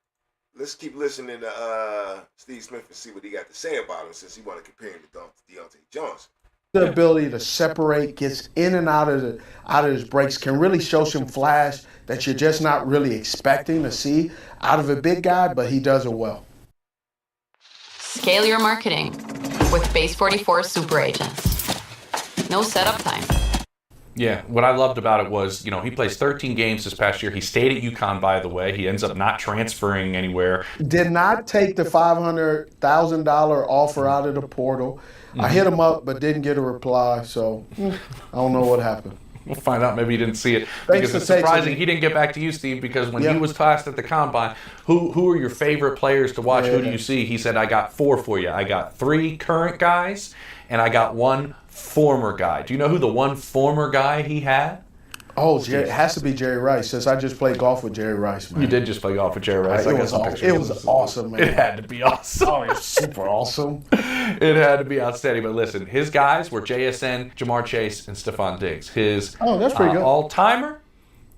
let's keep listening to Steve Smith and see what he got to say about him since he want to compare him to Deontay Johnson. The ability to separate, gets in and out of his breaks, can really show some flash that you're just not really expecting to see out of a big guy, but he does it well. Scale your marketing with Base 44 Super Agents. No setup time. Yeah, what I loved about it was, you know, he plays 13 games this past year. He stayed at UConn, by the way. He ends up not transferring anywhere. Did not take the $500,000 offer out of the portal. I hit him up, but didn't get a reply, so I don't know what happened. We'll find out. Maybe he didn't see it. Thanks Because for it's surprising taking- he didn't get back to you, Steve, because when Yeah. he was classed at the Combine, who are your favorite players to watch? Who do you see? He said, I got 4 for you. I got 3 current guys, and I got 1 former guy. Do you know who the 1 former guy he had? Oh, it has to be Jerry Rice, since I just played golf with Jerry Rice, man. You did just play golf with Jerry Rice. I got some pictures. It was awesome, man. It had to be awesome. Oh, it was super awesome. It had to be outstanding. But listen, his guys were JSN, Jamar Chase, and Stephon Diggs. His that's pretty good. all-timer,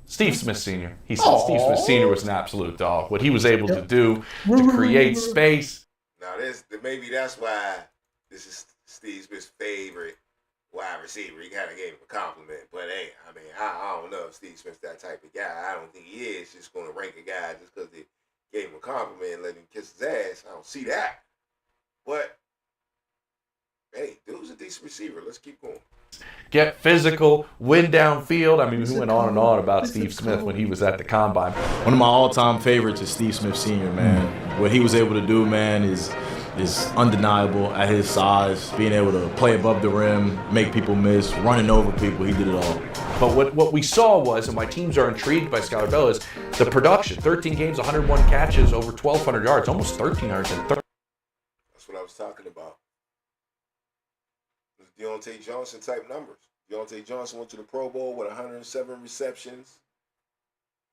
Steve Smith Sr. He said Steve Smith Sr. was an absolute dog. What he was able to do to create space. Now, maybe that's why this is Steve Smith's favorite wide receiver. He kind of gave him a compliment. But, hey, I mean, I don't know if Steve Smith's that type of guy. I don't think he is just going to rank a guy just because they gave him a compliment and let him kiss his ass. I don't see that. But, hey, dude's a decent receiver. Let's keep going. Get physical, win downfield. I mean, we went on and on about Steve Smith when he was at the Combine. One of my all-time favorites is Steve Smith Sr., man. What he was able to do, man, is undeniable at his size. Being able to play above the rim, make people miss, running over people, he did it all. But what we saw was, and why teams are intrigued by Skylar Bell, is the production. 13 games, 101 catches, over 1,200 yards, almost 1,330. That's what I was talking about. Deontay Johnson type numbers. Deontay Johnson went to the Pro Bowl with 107 receptions,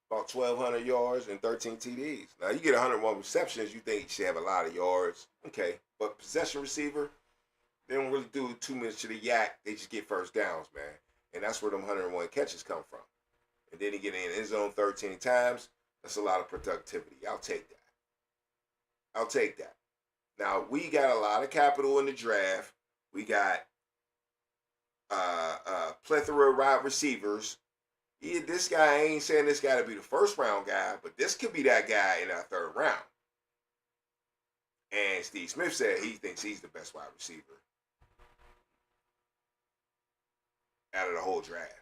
about 1,200 yards, and 13 TDs. Now, you get 101 receptions, you think you should have a lot of yards. Okay, but possession receiver, they don't really do too much to the yak. They just get first downs, man. And that's where them 101 catches come from. And then he get in the end zone 13 times. That's a lot of productivity. I'll take that. Now, we got a lot of capital in the draft. We got plethora of wide receivers. Yeah, this guy, I ain't saying this guy to be the first round guy, but this could be that guy in our 3rd round. And Steve Smith said he thinks he's the best wide receiver out of the whole draft.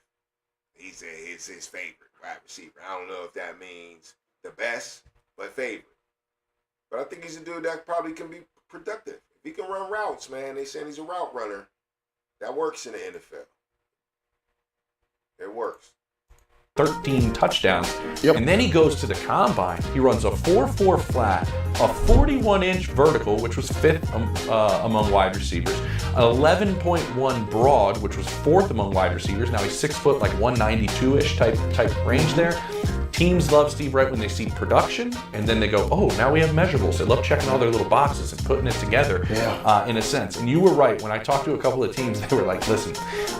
He said it's his favorite wide receiver. I don't know if that means the best, but favorite. But I think he's a dude that probably can be productive. If he can run routes, man, they saying he's a route runner. That works in the NFL. It works. 13 touchdowns. And then he goes to the Combine. He runs a 4.4 flat, a 41-inch vertical, which was 5th among wide receivers, 11.1 broad, which was 4th among wide receivers. Now he's 6 foot, like 192-ish type range there. Teams love Steve Wright when they see production, and then they go, oh, now we have measurables. They love checking all their little boxes and putting it together in a sense. And you were right. When I talked to a couple of teams, they were like, listen,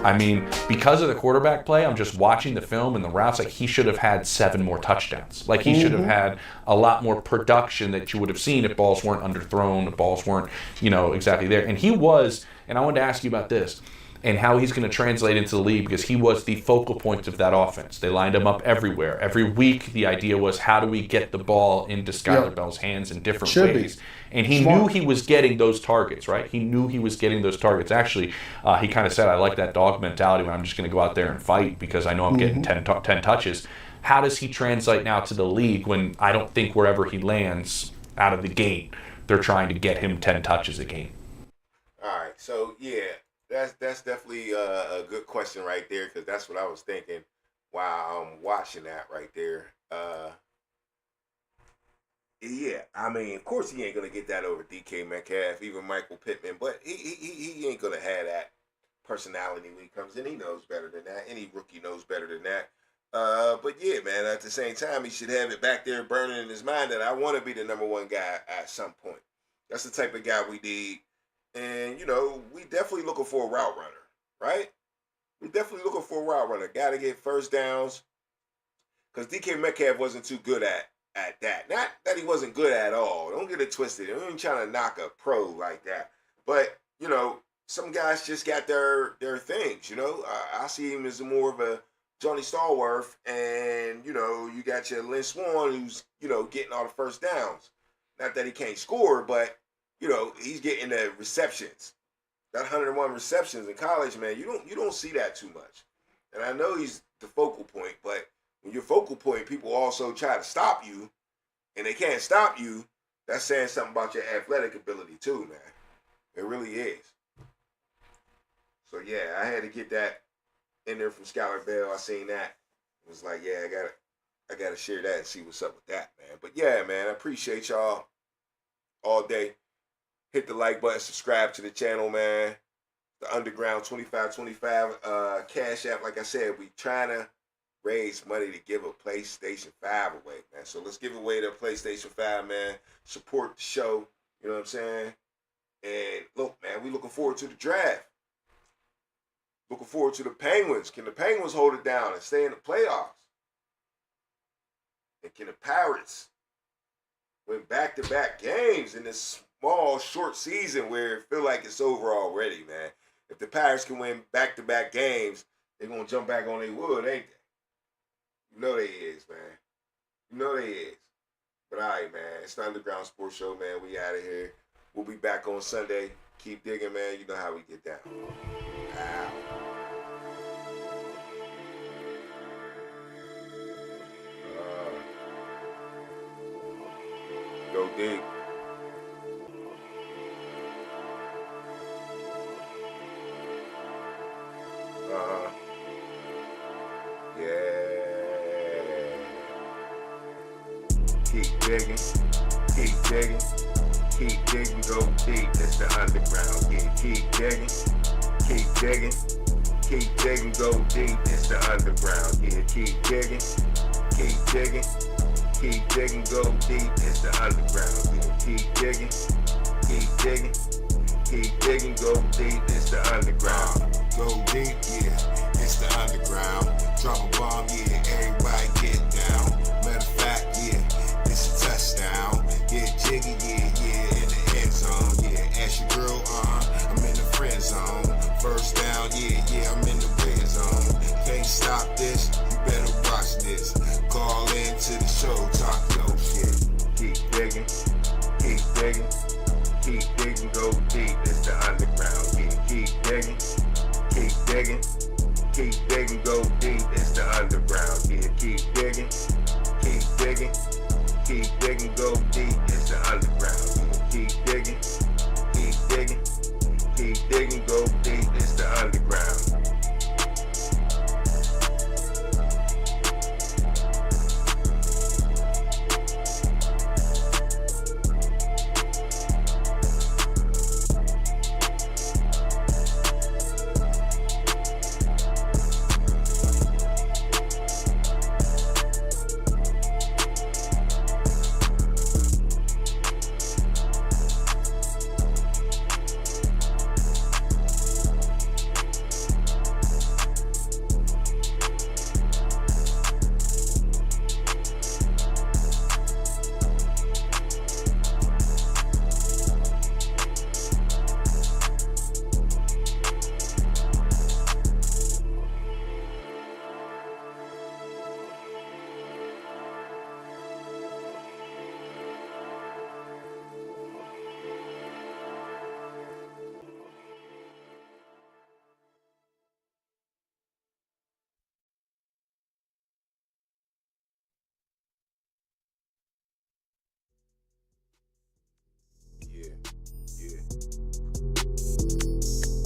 I mean, because of the quarterback play, I'm just watching the film and the routes, like he should have had 7 more touchdowns. Like he should have had a lot more production that you would have seen if balls weren't underthrown, if balls weren't, exactly there. And he was, and I wanted to ask you about this, and how he's going to translate into the league, because he was the focal point of that offense. They lined him up everywhere. Every week, the idea was, how do we get the ball into Skylar Bell's hands in different ways? And he knew he was getting those targets, right? He knew he was getting those targets. Actually, he kind of said, I like that dog mentality when I'm just going to go out there and fight because I know I'm getting 10 touches. How does he translate now to the league when I don't think wherever he lands out of the gate, they're trying to get him 10 touches a game? All right, so yeah. That's definitely a good question right there, because that's what I was thinking while I'm watching that right there. Yeah, I mean, of course he ain't gonna get that over DK Metcalf, even Michael Pittman, but he ain't gonna have that personality when he comes in. He knows better than that. Any rookie knows better than that. But yeah, man, at the same time, he should have it back there burning in his mind that I want to be the number 1 guy at some point. That's the type of guy we need. And, we definitely looking for a route runner, right? We definitely looking for a route runner. Got to get first downs. Because DK Metcalf wasn't too good at that. Not that he wasn't good at all. Don't get it twisted. I'm not trying to knock a pro like that. But, some guys just got their things, I see him as more of a Johnny Stallworth. And, you got your Lynn Swan who's, getting all the first downs. Not that he can't score, but he's getting the receptions. That 101 receptions in college, man, you don't see that too much. And I know he's the focal point, but when you're focal point, people also try to stop you, and they can't stop you. That's saying something about your athletic ability too, man. It really is. So yeah, I had to get that in there from Skylar Bell. I seen that. It was like, yeah, I gotta share that and see what's up with that, man. But yeah, man, I appreciate y'all all day. Hit the like button, subscribe to the channel, man. The Underground 2525 Cash App. Like I said, we trying to raise money to give a PlayStation 5 away, man. So let's give away the PlayStation 5, man. Support the show. You know what I'm saying? And look, man, we looking forward to the draft. Looking forward to the Penguins. Can the Penguins hold it down and stay in the playoffs? And can the Pirates win back-to-back games in this small, short season where it feel like it's over already, man? If the Pirates can win back-to-back games, they're going to jump back on their wood, ain't they? You know they is, man. You know they is. But all right, man. It's the Underground Sports Show, man. We out of here. We'll be back on Sunday. Keep digging, man. You know how we get down. Ow. Go dig. Yeah. Keep digging. Keep digging. Keep digging. Go deep. It's the Underground. Yeah. Keep digging. Keep digging. Keep digging. Go deep. It's the Underground. Yeah. Keep digging. Keep digging. Keep digging, go deep, it's the Underground. Yeah, keep digging, keep digging, keep digging, go deep, it's the Underground. Go deep, yeah, it's the Underground. Drop a bomb, yeah, everybody get down. Matter of fact, yeah, it's a touchdown. Yeah, jiggy, yeah, in the end zone. Yeah, ask your girl, I'm in the friend zone. First down, yeah, I'm in the red zone. Can't stop this, you better watch this. Call in to the show, talk your shit. Keep digging, keep digging, keep digging, go deep, it's the Underground. Yeah, keep digging, keep digging, keep digging, go deep, it's the Underground. Yeah, keep digging, keep digging, keep digging, go deep, it's the Underground. Yeah, keep digging, keep digging, keep digging, go deep, it's the Underground.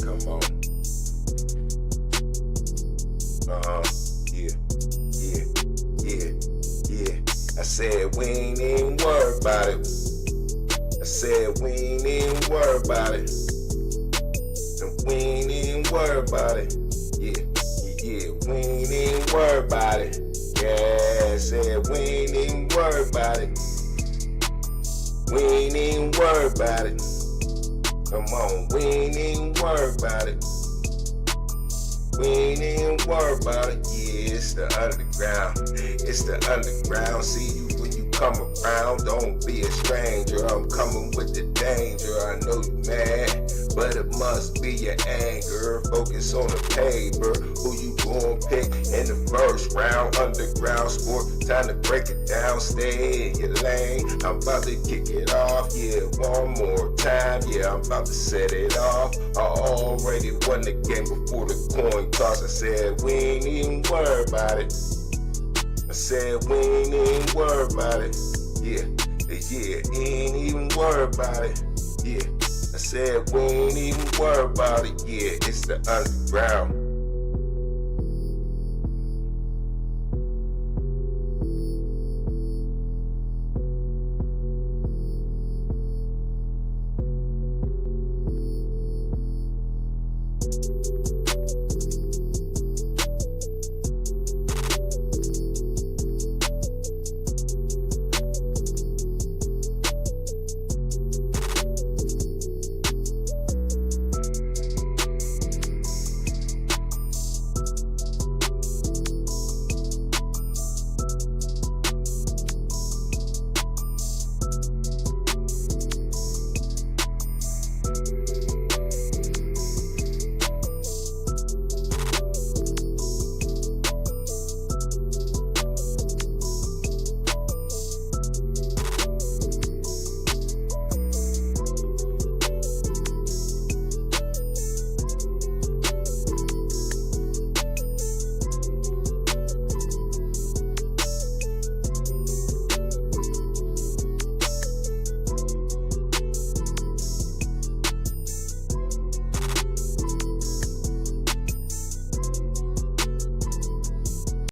Come on. Yeah. I said we ain't even worried about it. I said we ain't even worried about it. And we ain't even worried about it. Yeah. We ain't even worried about it. Yeah, I said we ain't even worried about it. We ain't even worried about it. Come on, we ain't even worried about it. We ain't even worried about it. Yeah, it's the Underground. It's the Underground. See you when you come around. Don't be a stranger. I'm coming with the danger. I know you mad, but it must be your anger. Focus on the paper. Who you gon' pick in the first round? Underground sport. Time to break it down. Stay in your lane. I'm about to kick it off. Yeah, one more time. Yeah, I'm about to set it off. I already won the game before the coin toss. I said we ain't even worried about it. I said we ain't even worried about it. Yeah, ain't even worried about it. Yeah, I said we ain't even worried about it. Yeah, it's the Underground.